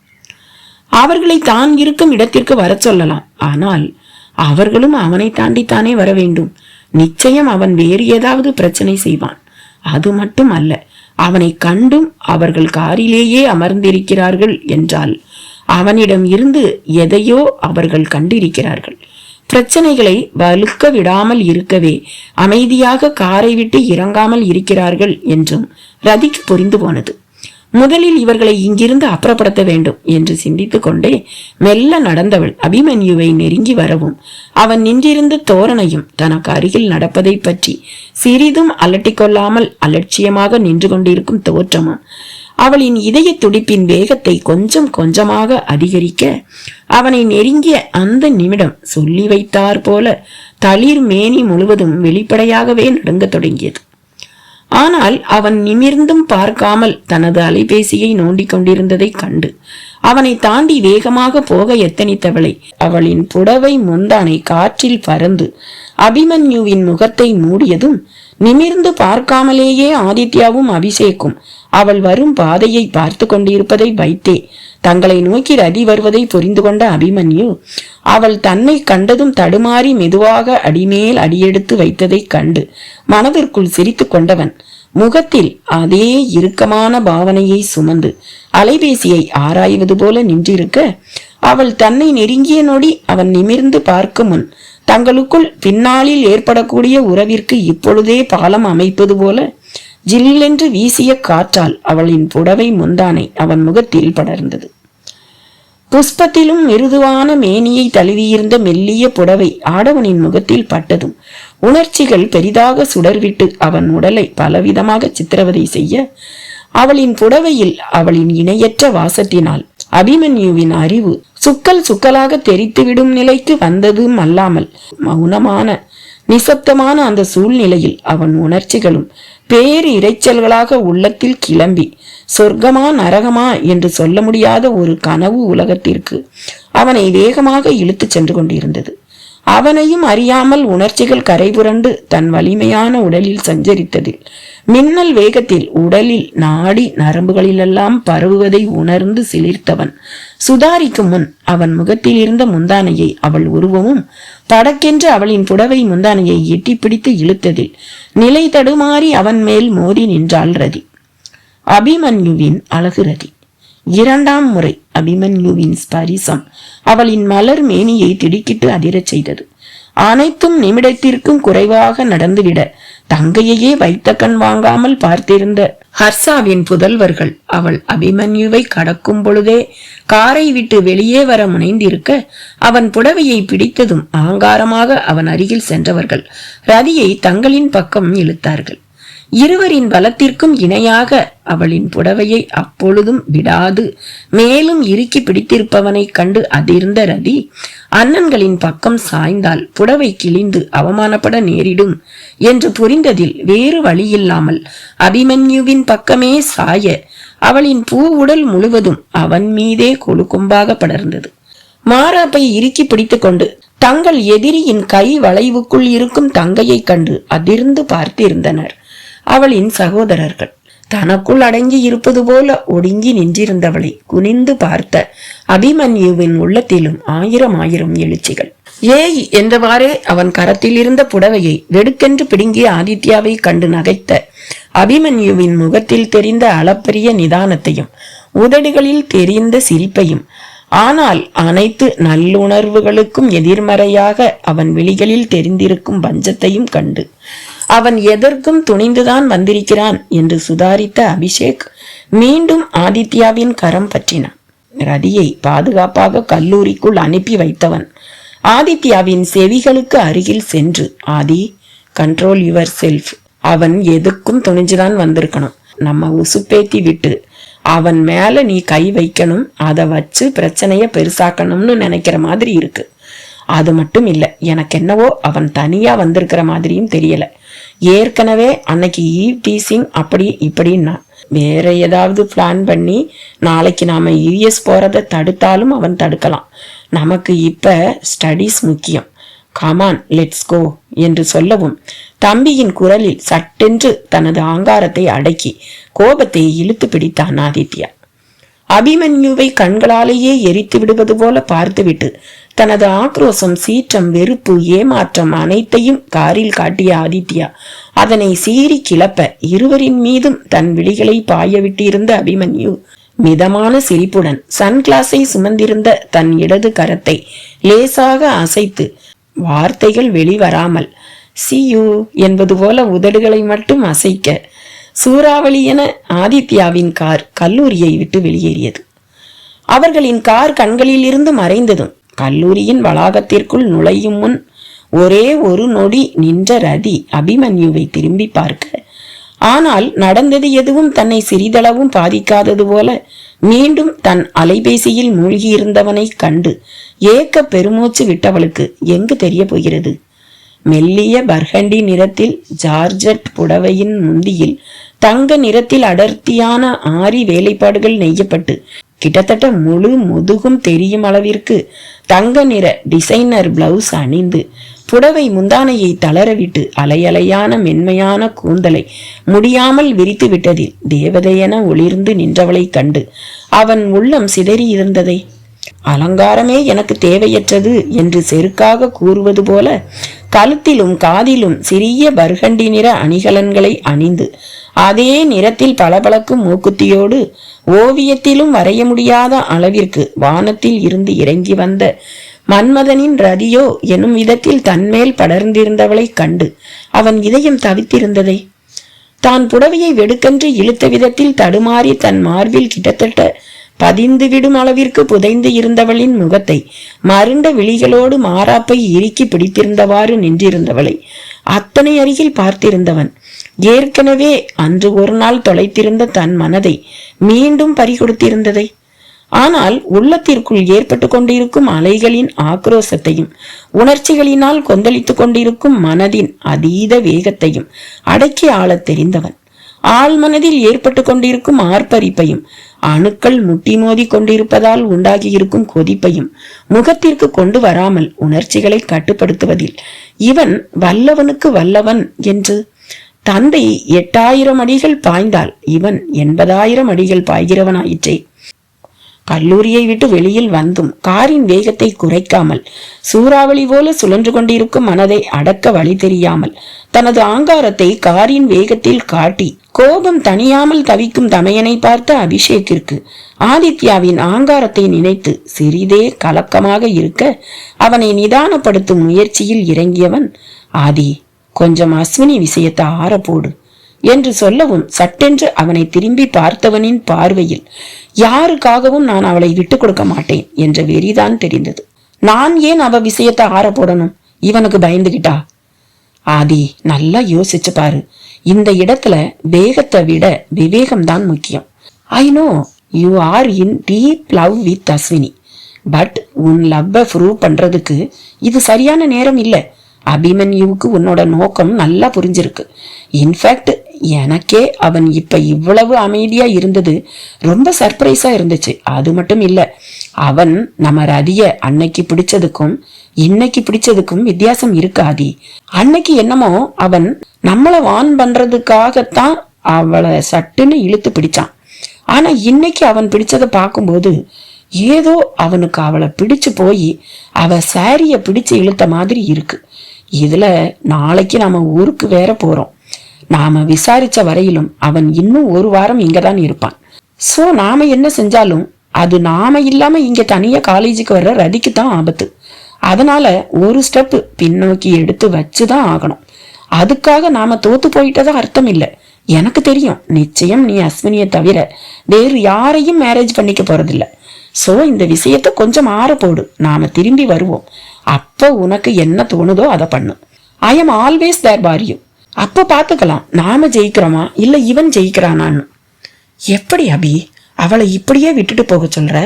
அவர்களை தான் இருக்கும் இடத்திற்கு வர சொல்லலாம், ஆனால் அவர்களும் அவனை தாண்டித்தானே வர வேண்டும். நிச்சயம் அவன் வேறு ஏதாவது பிரச்சனை செய்வான். அது மட்டும் அல்ல, அவனை கண்டும் அவர்கள் காரிலேயே அமர்ந்திருக்கிறார்கள் என்றால் அவனிடம் இருந்து எதையோ அவர்கள் கண்டிருக்கிறார்கள். பிரச்சனைகளை வலுக்க விடாமல் இருக்கவே அமைதியாக காரை விட்டு இறங்காமல் இருக்கிறார்கள் என்றும் ரதிக்கு புரிந்து போனது. முதலில் இவர்களை இங்கிருந்து அப்புறப்படுத்த வேண்டும் என்று சிந்தித்துக் கொண்டே மெல்ல நடந்தவள் அபிமன்யுவை நெருங்கி வரவும் அவன் நின்றிருந்த தோரணையும் தனக்கு அருகில் நடப்பதை பற்றி சிறிதும் அலட்டிக்கொள்ளாமல் அலட்சியமாக நின்று கொண்டிருக்கும் தோற்றமும் அவளின் இதய துடிப்பின் வேகத்தை கொஞ்சம் கொஞ்சமாக அதிகரிக்க அவனை நெருங்கிய அந்த நிமிடம் சொல்லி வைத்தார் போல தளிர் மேனி முழுவதும் வெளிப்படையாகவே நடுங்க தொடங்கியது. ஆனால் அவன் நிமிர்ந்தும் பார்க்காமல் தனது அலைபேசியை நோண்டிக் கொண்டிருந்ததை கண்டு அவனை தாண்டி வேகமாக போக எத்தனித்தவளை அவளின் புடவை முந்தானை காற்றில் பறந்து அபிமன்யுவின் முகத்தை மூடியதும் நிமிர்ந்து பார்க்காமலேயே ஆதித்யாவும் அபிஷேக்கும் அவள் வரும் பாதையை பார்த்து கொண்டிருப்பதை வைத்தே தங்களை நோக்கி ரதி வருவதை புரிந்து கொண்ட அபிமன்யு அவள் தன்னை கண்டதும் தடுமாறி மெதுவாக அடிமேல் அடியெடுத்து வைத்ததை கண்டு மனதிற்குள் சிரித்து கொண்டவன் முகத்தில் அதே இறுக்கமான பாவனையை சுமந்து அலைபேசியை ஆராய்வது போல நின்றிருக்க அவள் தன்னை நெருங்கிய நொடி அவன் நிமிர்ந்து பார்க்கும் முன் தங்களுக்குள் பின்னாளில் ஏற்படக்கூடிய உறவிற்கு இப்பொழுதே பாலம் அமைப்பது போல ஜில்லென்று வீசிய காற்றால் அவளின் புடவை முந்தானை அவன் முகத்தில் படர்ந்தது. புஷ்பத்திலும் மிருதுவான மேனியை தழுவியிருந்த மெல்லிய புடவை ஆடவனின் முகத்தில் பட்டதும் உணர்ச்சிகள் பெரிதாக சுடர்விட்டு அவன் உடலை பலவிதமாக சித்திரவதை செய்ய அவளின் புடவையில் அவளின் இணையற்ற வாசத்தினால் அபிமன்யுவின் அறிவு சுக்கல் சுக்கலாக தெரித்துவிடும் நிலைக்கு வந்ததும் அல்லாமல் மௌனமான நிசப்தமான அந்த சூழ்நிலையில் அவன் உணர்ச்சிகளும் பேரு இறைச்சல்களாக உள்ளத்தில் கிளம்பி சொர்க்கமா நரகமா என்று சொல்ல முடியாத ஒரு கனவு உலகத்திற்கு அவனை வேகமாக இழுத்து சென்று கொண்டிருந்தது. அவனையும் அறியாமல் உணர்ச்சிகள் கரைபுரண்டு தன் வலிமையான உடலில் சஞ்சரித்ததில் மின்னல் வேகத்தில் உடலில் நாடி நரம்புகளிலெல்லாம் பரவுவதை உணர்ந்து சிலிர்த்தவன் சுதாரிக்கும் முன் அவன் முகத்தில் இருந்த முந்தானையை அவள் உருவமும் படக்கென்று அவளின் புடவை முந்தானையை எட்டி பிடித்து இழுத்ததில் நிலை தடுமாறி அவன் மேல் மோதி நின்றாள் ரதி. அபிமன்யுவின் அழகு ரதி. இரண்டாம் முறை அபிமன்யுவின் ஸ்பரிசம் அவளின் மலர் மேனியை திடுக்கிட்டு அதிரச் செய்தது. அனைத்தும் நிமிடத்திற்கும் குறைவாக நடந்துவிட தங்கையையே வைத்த கண் வாங்காமல் பார்த்திருந்த ஹர்ஷாவின் புதல்வர்கள் அவள் அபிமன்யுவை கடக்கும் பொழுதே காரை விட்டு வெளியே வர முனைந்திருக்க அவன் புடவையை பிடித்ததும் ஆங்காரமாக அவன் அருகில் சென்றவர்கள் ரதியை தங்களின் பக்கம் இழுத்தார்கள். இருவரின் பலத்திற்கும் இணையாக அவளின் புடவையை அப்பொழுதும் விடாது மேலும் இறுக்கி பிடித்திருப்பவனை கண்டு அதிர்ந்த ரதி அண்ணன்களின் பக்கம் சாய்ந்தால் புடவை கிழிந்து அவமானப்பட நேரிடும் என்று புரிந்ததில் வேறு வழியில்லாமல் அபிமன்யுவின் பக்கமே சாய அவளின் பூ உடல் முழுவதும் அவன் மீதே கொழுக்கொம்பாக படர்ந்தது. மாறாப்பை இறுக்கி பிடித்துக் கொண்டு தங்கள் எதிரியின் கை வளைவுக்குள் இருக்கும் தங்கையை கண்டு அதிர்ந்து பார்த்திருந்தனர் அவளின் சகோதரர்கள். தனக்குள் அடங்கி இருப்பது போல ஒடுங்கி நின்றிருந்தவளை குனிந்து பார்த்த அபிமன்யுவின் உள்ளத்திலும் ஆயிரம் ஆயிரம் எழுச்சிகள். ஏய் என்றவாறே அவன் கரத்தில் இருந்த புடவையை வெடுக்கென்று பிடுங்கிய ஆதித்யாவை கண்டு நகைத்த அபிமன்யுவின் முகத்தில் தெரிந்த அளப்பரிய நிதானத்தையும் உதடுகளில் தெரிந்த சிரிப்பையும், ஆனால் அனைத்து நல்லுணர்வுகளுக்கும் எதிர்மறையாக அவன் விழிகளில் தெரிந்திருக்கும் பஞ்சத்தையும் கண்டு அவன் எதற்கும் துணிந்துதான் வந்திருக்கிறான் என்று சுதாரித்த அபிஷேக் மீண்டும் ஆதித்யாவின் கரம் பற்றினான். ரதியை பாதுகாப்பாக கல்லூரிக்குள் அனுப்பி வைத்தவன் ஆதித்யாவின் செவிகளுக்கு அருகில் சென்று, ஆதி, கண்ட்ரோல் யுவர் செல்ஃப். அவன் எதுக்கும் துணிஞ்சுதான் வந்திருக்கணும். நம்ம உசுப்பேத்தி விட்டு அவன் மேல நீ கை வைக்கணும், அதை வச்சு பிரச்சனைய பெருசாக்கணும்னு நினைக்கிற மாதிரி இருக்கு. அது மட்டும் இல்ல, எனக்கு என்னவோ அவன் தனியா வந்திருக்கிற மாதிரியும் தெரியல. ஏற்கனவே அன்னைக்கு ஈவ் டீசிங் அப்படி இப்படின்னா வேற ஏதாவது பிளான் பண்ணி நாளைக்கு நாம யுஎஸ் போறதை தடுத்தாலும் அவன் தடுக்கலாம். நமக்கு இப்ப ஸ்டடீஸ் முக்கியம். கமான், லெட்ஸ் கோ என்று சொல்லவும் தம்பியின் குரலில் சட்டென்று தனது ஆங்காரத்தை அடக்கி கோபத்தை இழுத்து பிடித்தான் ஆதித்யா. அபிமன்யுவை கண்களாலேயே எரித்து விடுவது போல பார்த்துவிட்டு தனது ஆக்ரோசம், சீற்றம், வெறுப்பு, ஏமாற்றம் அனைத்தையும் காரில் காட்டிய ஆதித்யா அதனை சீறி கிளப்ப இருவரின் மீதும் தன் விழிகளை பாயவிட்டிருந்த அபிமன்யு மிதமான சிரிப்புடன் சன்கிளாஸை சுமந்திருந்த தன் இடது கரத்தை லேசாக அசைத்து வார்த்தைகள் வெளிவராமல் சியூ என்பது போல உதடுகளை மட்டும் அசைக்க சூறாவளி என ஆதித்யாவின் கார் கல்லூரியை விட்டு வெளியேறியது. அவர்களின் கார் கண்களில் இருந்து மறைந்ததும் கல்லூரியின் வளாகத்திற்குள் நுழையும் முன் ஒரே ஒரு நொடி நின்ற ரதி அபிமன்யுவை திரும்பி பார்க்க, ஆனால் நடந்தது எதுவும் தன்னை சிறிதளவும் பாதிக்காதது போல மீண்டும் தன் அலைபேசியில் மூழ்கியிருந்தவனை கண்டு ஏக்க பெருமூச்சு விட்டவளுக்கு எங்கு தெரிய போகிறது? மெல்லிய பர்கண்டி நிறத்தில் ஜார்ஜட் புடவையின் முந்தியில் தங்க நிறத்தில் அடர்த்தியான ஆரி வேலைப்பாடுகள் நெய்யப்பட்டு கிட்டத்தட்ட முழு முதுகும் தெரியும் அளவிற்கு தங்க நிற டிசைனர் பிளவுஸ் அணிந்து புடவை முந்தானையை தளரவிட்டு அலையலையான மென்மையான கூந்தலை முடியாமல் விரித்து விட்டதில் தேவதையென ஒளிர்ந்து நின்றவளை கண்டு அவன் உள்ளம் சிதறி இருந்ததை, அலங்காரமே எனக்கு தேவையற்றது என்று செருக்காக கூறுவது போல கழுத்திலும் காதிலும் சிறிய பர்கண்டி நிற அணிகலன்களை அணிந்து அதே நிறத்தில் பளபளக்கும் மூக்குத்தியோடு ஓவியத்திலும் வரைய முடியாத அளவிற்கு வானத்தில் இருந்து இறங்கி வந்த மன்மதனின் ரதியோ எனும் விதத்தில் தன்மேல் படர்ந்திருந்தவளை கண்டு அவன் இதயம் தவித்திருந்ததை, தான் புடவையை வெடுக்கென்று இழுத்த விதத்தில் தடுமாறி தன் மார்பில் கிட்டத்தட்ட பதிந்து விடும் அளவிற்கு புதைந்து இருந்தவளின் முகத்தை மருண்ட விழிகளோடு மாறாப்பை இறுக்கி பிடித்திருந்தவாறு நின்றிருந்தவளை அத்தனை அருகில் பார்த்திருந்தவன் ஏற்கனவே அன்று ஒரு நாள் தொலைத்திருந்த தன் மனதை மீண்டும் பறிகொடுத்திருந்ததை, ஆனால் உள்ளத்திற்குள் ஏற்பட்டு கொண்டிருக்கும் அலைகளின் ஆக்ரோசத்தையும் உணர்ச்சிகளினால் கொந்தளித்துக் கொண்டிருக்கும் மனதின் அதீத வேகத்தையும் அடக்கி ஆளத் தெரிந்தவன் ஆள் மனதில் ஏற்பட்டு கொண்டிருக்கும் ஆர்ப்பரிப்பையும் அணுக்கள் முட்டி மோதி கொண்டிருப்பதால் உண்டாகியிருக்கும் கொதிப்பையும் முகத்திற்கு கொண்டு வராமல் உணர்ச்சிகளை கட்டுப்படுத்துவதில் இவன் வல்லவனுக்கு வல்லவன் என்று. தந்தை 8000 அடிகள் பாய்ந்தால் இவன் 80,000 அடிகள் பாய்கிறவனாயிற்றே. கல்லூரியை விட்டு வெளியில் வந்தும் காரின் வேகத்தை குறைக்காமல் சூறாவளி போல சுழன்று கொண்டிருக்கும் மனதை அடக்க வழி தெரியாமல் தனது ஆங்காரத்தை காரின் வேகத்தில் காட்டி கோபம் தணியாமல் தவிக்கும் தமையனை பார்த்த அபிஷேக்கிற்கு ஆதித்யாவின் ஆங்காரத்தை நினைத்து சிறிதே கலக்கமாக இருக்க அவனை நிதானப்படுத்தும் முயற்சியில் இறங்கியவன், ஆதி கொஞ்சம் அஸ்வினி விஷயத்தை ஆறப்போடு என்று சொல்லவும் சட்டென்று அவனை திரும்பி பார்த்தவனின் பார்வையில் யாருக்காகவும் நான் அவளை விட்டு கொடுக்க மாட்டேன் என்ற வெறிதான் தெரிந்தது. நான் ஏன் அவ விஷயத்தை ஆற போடணும்? இவனுக்கு பயந்துகிட்டா? ஆதி நல்லா யோசிச்சு பாரு. இந்த இடத்துல வேகத்தை விட விவேகம்தான் முக்கியம். I know you are in deep love with Ashwini, but உன் லவ்வை ப்ரூவ் பண்றதுக்கு இது சரியான நேரம் இல்லை. அபிமன்யுவுக்கு உன்னோட நோக்கம் நல்லா புரிஞ்சிருக்கு. இன்ஃபேக்ட் எனக்கே அவன் இப்ப இவ்வளவு அமைதியா இருந்தது ரொம்ப சர்ப்ரைஸா இருந்துச்சு. அது மட்டும் இல்ல, அவன் நம்ம ரதிய அன்னைக்கு பிடிச்சதுக்கும் இன்னைக்கு பிடிச்சதுக்கும் வித்தியாசம் இருக்காதி. அன்னைக்கு என்னமோ அவன் நம்மள வான் பண்றதுக்காகத்தான் அவளை சட்டுன்னு இழுத்து பிடிச்சான். ஆனா இன்னைக்கு அவன் பிடிச்சதை பார்க்கும்போது ஏதோ அவனுக்கு அவளை பிடிச்சு போய் அவ சாரிய பிடிச்சு இழுத்த மாதிரி இருக்கு. இதுல நாளைக்கு நாம ஊருக்கு வேற போறோம். நாம விசாரிச்ச வரையிலும் அவன் இன்னும் 1 வாரம் இங்கதான் இருப்பான். சோ நாம என்ன செஞ்சாலும் அது நாம இல்லாம இங்க தனியா காலேஜுக்கு வர்ற ரதிக்கு தான் ஆபத்து. அதனால ஒரு ஸ்டெப் பின்னோக்கி எடுத்து வச்சுதான் ஆகணும். அதுக்காக நாம தோத்து போயிட்டதா அர்த்தம் இல்லை. எனக்கு தெரியும், நிச்சயம் நீ அஸ்வினியை தவிர வேறு யாரையும் மேரேஜ் பண்ணிக்க போறதில்ல. சோ இந்த விஷயத்த கொஞ்சம் ஆற போடு. நாம திரும்பி வருவோம். அப்ப உனக்கு என்ன தோணுதோ அதை பண்ணு. I am always there for you. அப்ப பாத்துக்கலாம் நாம ஜெயிக்கிறோமா இல்ல இவன் ஜெயிக்கிறானான்னு. எப்படி அபி அவளை இப்படியே விட்டுட்டு போக சொல்ற?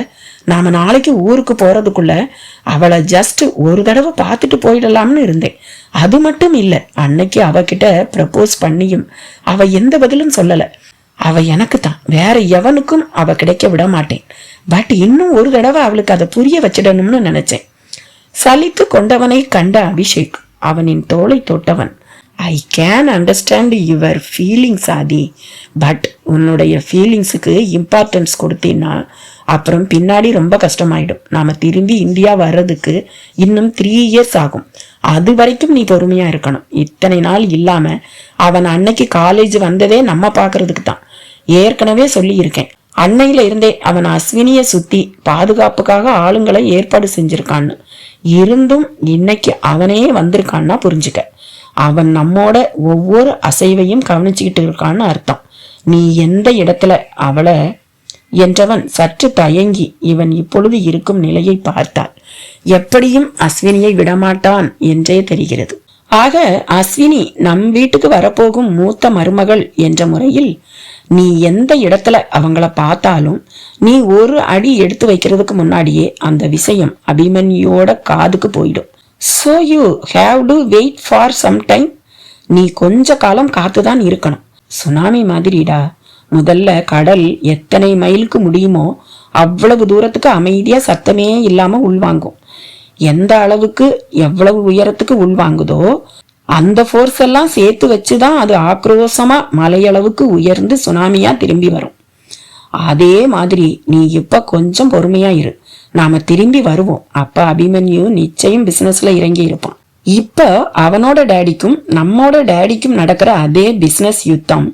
நாம நாளைக்கு ஊருக்கு போறதுக்குள்ள அவளை ஜஸ்ட் ஒரு தடவை பார்த்துட்டு போயிடலாம்னு இருந்தேன். அது மட்டும் இல்ல, அன்னைக்கு அவகிட்ட ப்ரப்போஸ் பண்ணியும் அவ எந்த பதிலும் சொல்லல. அவ எனக்கு தான், வேற எவனுக்கும் அவ கிடைக்க விட மாட்டேன். பட் இன்னும் ஒரு தடவை அவளுக்கு அதை புரிய வச்சிடணும்னு நினைச்சேன். சலித்து கொண்டவனை கண்ட அபிஷேக் அவனின் தோளை தொட்டவன், I can understand your feelings Aadhi, but உன்னுடைய ஃபீலிங்ஸுக்கு இம்பார்ட்டன்ஸ் கொடுத்தீன்னா அப்புறம் பின்னாடி ரொம்ப கஷ்டமாயிடும். நாம திரும்பி இந்தியா வர்றதுக்கு இன்னும் 3 இயர்ஸ் ஆகும். அது வரைக்கும் நீ பொறுமையா இருக்கணும். இத்தனை நாள் இல்லாம அவன் அன்னைக்கு காலேஜ் வந்ததே நம்ம பாக்குறதுக்கு தான். ஏற்கனவே சொல்லி இருக்கேன், அன்னையில இருந்தே அவன் அஸ்வினிய சுத்தி பாதுகாப்புக்காக ஆளுங்களை ஏற்பாடு செஞ்சிருக்கான்னு. இருந்தும் இன்னைக்கு அவனே வந்திருக்கான்னா புரிஞ்சுக்க. அவன் நம்மோட ஒவ்வொரு அசைவையும் கவனிச்சுக்கிட்டு இருக்கான்னு அர்த்தம். நீ எந்த இடத்துல அவளை என்றவன் சற்று தயங்கி இவன் இப்பொழுது இருக்கும் நிலையை பார்த்தாள். எப்படியும் அஸ்வினியை விடமாட்டான் என்றே தெரிகிறது. ஆக அஸ்வினி நம் வீட்டுக்கு வரப்போகும் மூத்த மருமகள் என்ற முறையில் நீ எந்த இடத்துல அவங்கள பார்த்தாலும் நீ ஒரு அடி எடுத்து வைக்கிறதுக்கு முன்னாடியே அந்த விஷயம் அபிமன்யோட காதுக்கு போயிடும். So you have to wait for some time. நீ கொஞ்ச காலம் காத்துதான் இருக்கணும். சுனாமி மாதிரிடா. முதல்ல கடல் எத்தனை மைலுக்கு முடியுமோ அவ்வளவு தூரத்துக்கு அமைதியா சத்தமே இல்லாம உள்வாங்கும். எந்த அளவுக்கு எவ்வளவு உயரத்துக்கு உள்வாங்குதோ அந்த ஃபோர்ஸ் எல்லாம் சேர்த்து வச்சுதான் அது ஆக்ரோஷமா மலையளவுக்கு உயர்ந்து சுனாமியா திரும்பி வரும். அதே மாதிரி நீ இப்ப கொஞ்சம் பொறுமையா இரு. நாம திரும்பி வருவோம். அப்ப அபிமன்யு நிச்சயம் பிசினஸ்ல இறங்கி இருப்பான். இப்ப அவனோட டேடிக்கும் நம்மோட டேடிக்கும் நடக்கிற அதே பிசினஸ் யுத்தம்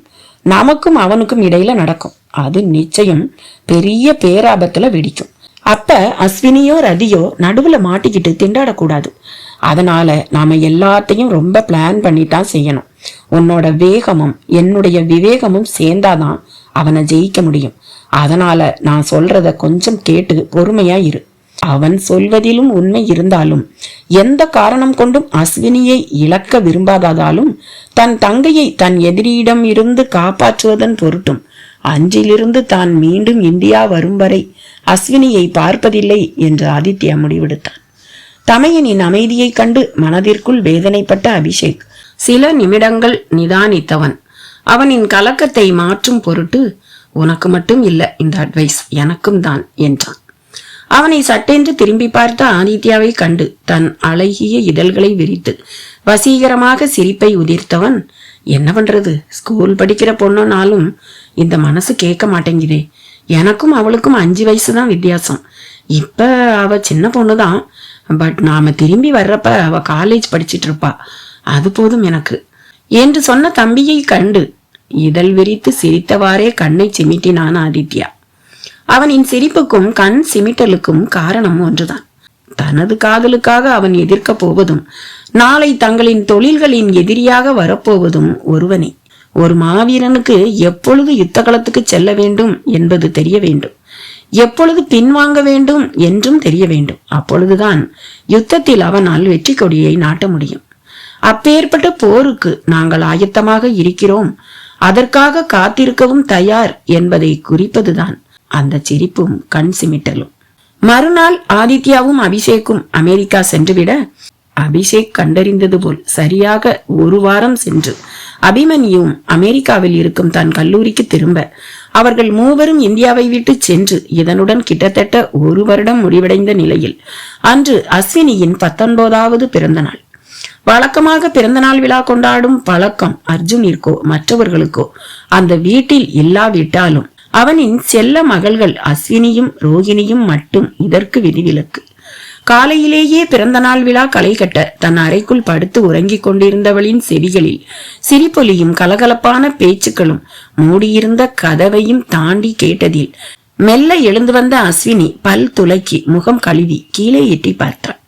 நமக்கும் அவனுக்கும் இடையில நடக்கும். அது நிச்சயம் பெரிய பேராபத்துல வெடிக்கும். அப்ப அஸ்வினியோ ரதியோ நடுவுல மாட்டிக்கிட்டு திண்டாடக்கூடாது. அதனால நாம எல்லாத்தையும் ரொம்ப பிளான் பண்ணிட்டான் செய்யணும். உன்னோட வேகமும் என்னுடைய விவேகமும் சேர்ந்தாதான் அவனை ஜெயிக்க முடியும். அதனால நான் சொல்றத கொஞ்சம் கேட்டு பொறுமையா இரு. அவன் சொல்வதிலும் உண்மை இருந்தாலும் எந்த காரணம் கொண்டும் அஸ்வினியை இழக்க விரும்பாததாலும் தன் தங்கையை தன் எதிரியிடம் இருந்து காப்பாற்றுவதன் பொருட்டும் அன்றிலிருந்து தான் மீண்டும் இந்தியா வரும் வரை அஸ்வினியை பார்ப்பதில்லை என்று ஆதித்யா முடிவெடுத்தான். தமையனின் அமைதியை கண்டு மனதிற்குள் வேதனைப்பட்ட அபிஷேக் சில நிமிடங்கள் நிதானித்தவன் அவனின் கலக்கத்தை மாற்றும் பொருட்டு, உனக்கு மட்டும் இல்ல இந்த அட்வைஸ், எனக்கும் தான் என்றான். அவனை சட்டென்று திரும்பி பார்த்த ஆதித்யாவை கண்டு தன் அழகிய இதழ்களை விரித்து வசீகரமாக சிரிப்பை உதிர்த்தவன், என்ன பண்றது, ஸ்கூல் படிக்கிற பொண்ணுனாலும் இந்த மனசு கேட்க மாட்டேங்குதே. எனக்கும் அவளுக்கும் 5 வயசு தான் வித்தியாசம். இப்ப அவ சின்ன பொண்ணுதான். பட் நாம திரும்பி வர்றப்ப அவ காலேஜ் படிச்சிட்டு இருப்பா. அது போதும் எனக்கு என்று சொன்ன தம்பியை கண்டு இதழ் விரித்து சிரித்தவாறே கண்ணை சிமிட்டினான் ஆதித்யா. அவனின் சிரிப்புக்கும் கண் சிமிட்டலுக்கும் காரணம் ஒன்றுதான். தனது காதலுக்காக அவன் எதிர்க்க போவதும் நாளை தங்களின் தொழில்களின் எதிரியாக வரப்போவதும் ஒருவனே. ஒரு மாவீரனுக்கு எப்பொழுது யுத்த களத்துக்கு செல்ல வேண்டும் என்பது தெரிய வேண்டும், எப்பொழுது பின்வாங்க வேண்டும் என்றும் தெரிய வேண்டும். அப்பொழுதுதான் யுத்தத்தில் அவனால் வெற்றி கொடியை நாட்ட முடியும். அப்பேற்பட்ட போருக்கு நாங்கள் ஆயத்தமாக இருக்கிறோம், அதற்காக காத்திருக்கவும் தயார் என்பதை குறிப்பதுதான் அந்த சிரிப்பும் கண் சிமிட்டலும். மறுநாள் ஆதித்யாவும் அபிஷேக்கும் அமெரிக்கா சென்றுவிட, அபிஷேக் கண்டறிந்தது போல் சரியாக 1 வாரம் சென்று அபிமன்யுவும் அமெரிக்காவில் இருக்கும் தன் கல்லூரிக்கு திரும்ப அவர்கள் மூவரும் இந்தியாவை விட்டு சென்று இதனுடன் கிட்டத்தட்ட 1 வருடம் முடிவடைந்த நிலையில் அன்று அஸ்வினியின் 19வது பிறந்த நாள். வழக்கமாக பிறந்தநாள் விழா கொண்டாடும் பழக்கம் அர்ஜுனிற்கோ மற்றவர்களுக்கோ அந்த வீட்டில் இல்லாவிட்டாலும் அவனின் செல்ல மகள்கள் அஸ்வினியும் ரோகிணியும் மட்டும் இதற்கு விதிவிலக்கு. காலையிலேயே பிறந்த நாள் விழா களை கட்ட தன் அறைக்குள் படுத்து உறங்கிக் கொண்டிருந்தவளின் செவிகளில் சிரிப்பொலியும் கலகலப்பான பேச்சுக்களும் மூடியிருந்த கதவையும் தாண்டி கேட்டதில் மெல்ல எழுந்து வந்த அஸ்வினி பல் துலக்கி முகம் கழுவி கீழே எட்டி பார்த்தாள்.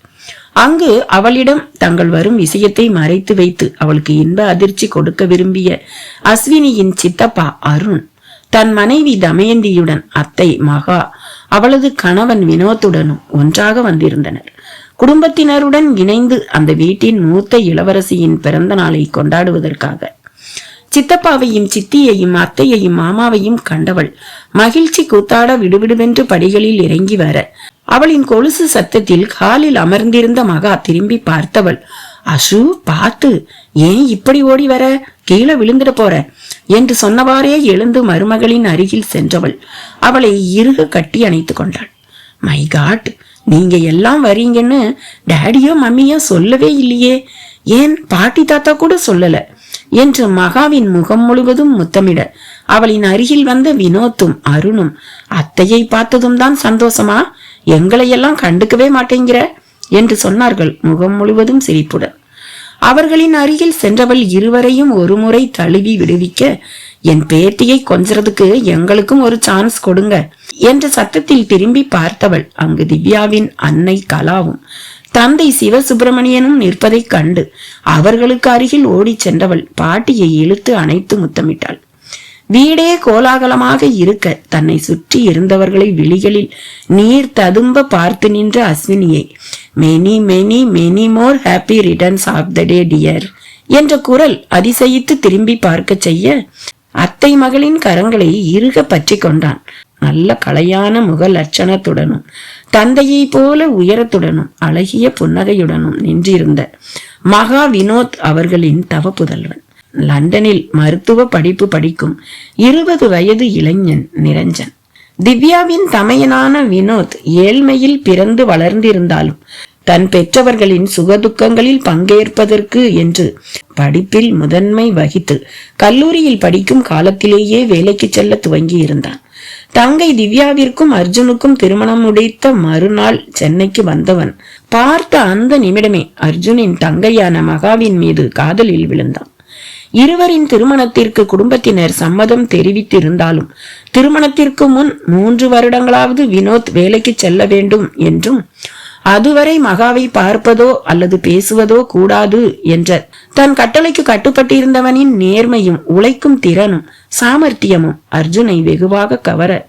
அங்கு அவளிடம் தங்கள் வரும் விஷயத்தை மறைத்து வைத்து அவளுக்கு இன்ப அதிர்ச்சி கொடுக்க விரும்பிய அஸ்வினியின் சித்தப்பா அருண் தன் மனைவி தமயந்தியுடன் அத்தை மகா அவளது கணவன் வினோத்துடனும் ஒன்றாக வந்திருந்தனர். குடும்பத்தினருடன் இணைந்து அந்த வீட்டின் மூத்த இளவரசியின் பிறந்த நாளை கொண்டாடுவதற்காக சித்தப்பாவையும் சித்தியையும் அத்தையையும் மாமாவையும் கண்டவள் மகிழ்ச்சி கூத்தாட விடுவிடுவென்று படிகளில் இறங்கி வர அவளின் கொலுசு சத்தத்தில் காலில் அமர்ந்திருந்த மகா திரும்பி பார்த்தவள், அசு பார்த்து, ஏன் இப்படி ஓடி வர, கீழே விழுந்துட போற என்று சொன்னவாறே எழுந்து மருமகளின் அருகில் சென்றவள் அவளை இறுக கட்டி அணைத்து கொண்டாள். மை காட், நீங்க எல்லாம் வரீங்கன்னு டாடியோ மம்மியோ சொல்லவே இல்லையே, ஏன் பாட்டி தாத்தா கூட சொல்லல என்று மகாவின் முகம் முழுவதும் முத்தமிட அவளின் அருகில் வந்த வினோத்தும் அருணும், அத்தையை பார்த்ததும் தான் சந்தோஷமா, எங்களையெல்லாம் கண்டுக்கவே மாட்டேங்கிற என்று சொன்னார்கள் முகம் முழுவதும் சிரிப்புடன். அவர்களின் அருகில் சென்றவள் இருவரையும் ஒருமுறை தழுவி விடுவிக்க, என் பேத்தியை கொஞ்சறதுக்கு எங்களுக்கும் ஒரு சான்ஸ் கொடுங்க என்ற சத்தத்தில் திரும்பி பார்த்தவள் அங்கு திவ்யாவின் அன்னை கலாவும் தந்தை சிவசுப்பிரமணியனும் நிற்பதைக் கண்டு அவர்களுக்கு அருகில் ஓடிச் சென்றவள் பாட்டியை இழுத்து அணைத்து முத்தமிட்டாள். வீடே கோலாகலமாக இருக்க தன்னை சுற்றி இருந்தவர்களை விழிகளில் நீர் ததும்ப பார்த்து நின்ற அஸ்வினியை many many many more happy returns of the day dear என்ற குரல் அதிசயித்து திரும்பி பார்க்க செய்ய அத்தை மகளின் கரங்களை இறுக பற்றி கொண்டான். நல்ல கலையான முக லட்சணத்துடனும் தந்தையை போல உயரத்துடனும் அழகிய புன்னகையுடனும் நின்றிருந்த மகா வினோத் அவர்களின் தவ புதல்வன், லண்டனில் மருத்துவ படிப்பு படிக்கும் 20 வயது இளைஞன் நிரஞ்சன். திவ்யாவின் தமையனான வினோத் ஏழ்மையில் பிறந்து வளர்ந்திருந்தாலும் தன் பெற்றவர்களின் சுகதுக்கங்களில் பங்கேற்பதற்கு என்று படிப்பில் முதன்மை வகித்து கல்லூரியில் படிக்கும் காலத்திலேயே வேலைக்கு செல்ல துவங்கி இருந்தான். தங்கை திவ்யாவிற்கும் அர்ஜுனுக்கும் திருமணம் முடித்த மறுநாள் சென்னைக்கு வந்தவன் பார்த்த அந்த நிமிடமே அர்ஜுனின் தங்கையான மகாவின் மீது காதலில் விழுந்தான். இருவரின் திருமணத்திற்கு குடும்பத்தினர் சம்மதம் தெரிவித்திருந்தாலும் திருமணத்திற்கு முன் 3 வருடங்களாவது வினோத் வேலைக்கு செல்ல வேண்டும் என்றும் அதுவரை மகாவை பார்ப்பதோ அல்லது பேசுவதோ கூடாது என்ற தன் கட்டளைக்கு கட்டுப்பட்டிருந்தவனின் நேர்மையும் உழைக்கும் திறனும் சாமர்த்தியமும் அர்ஜுனை வெகுவாக கவர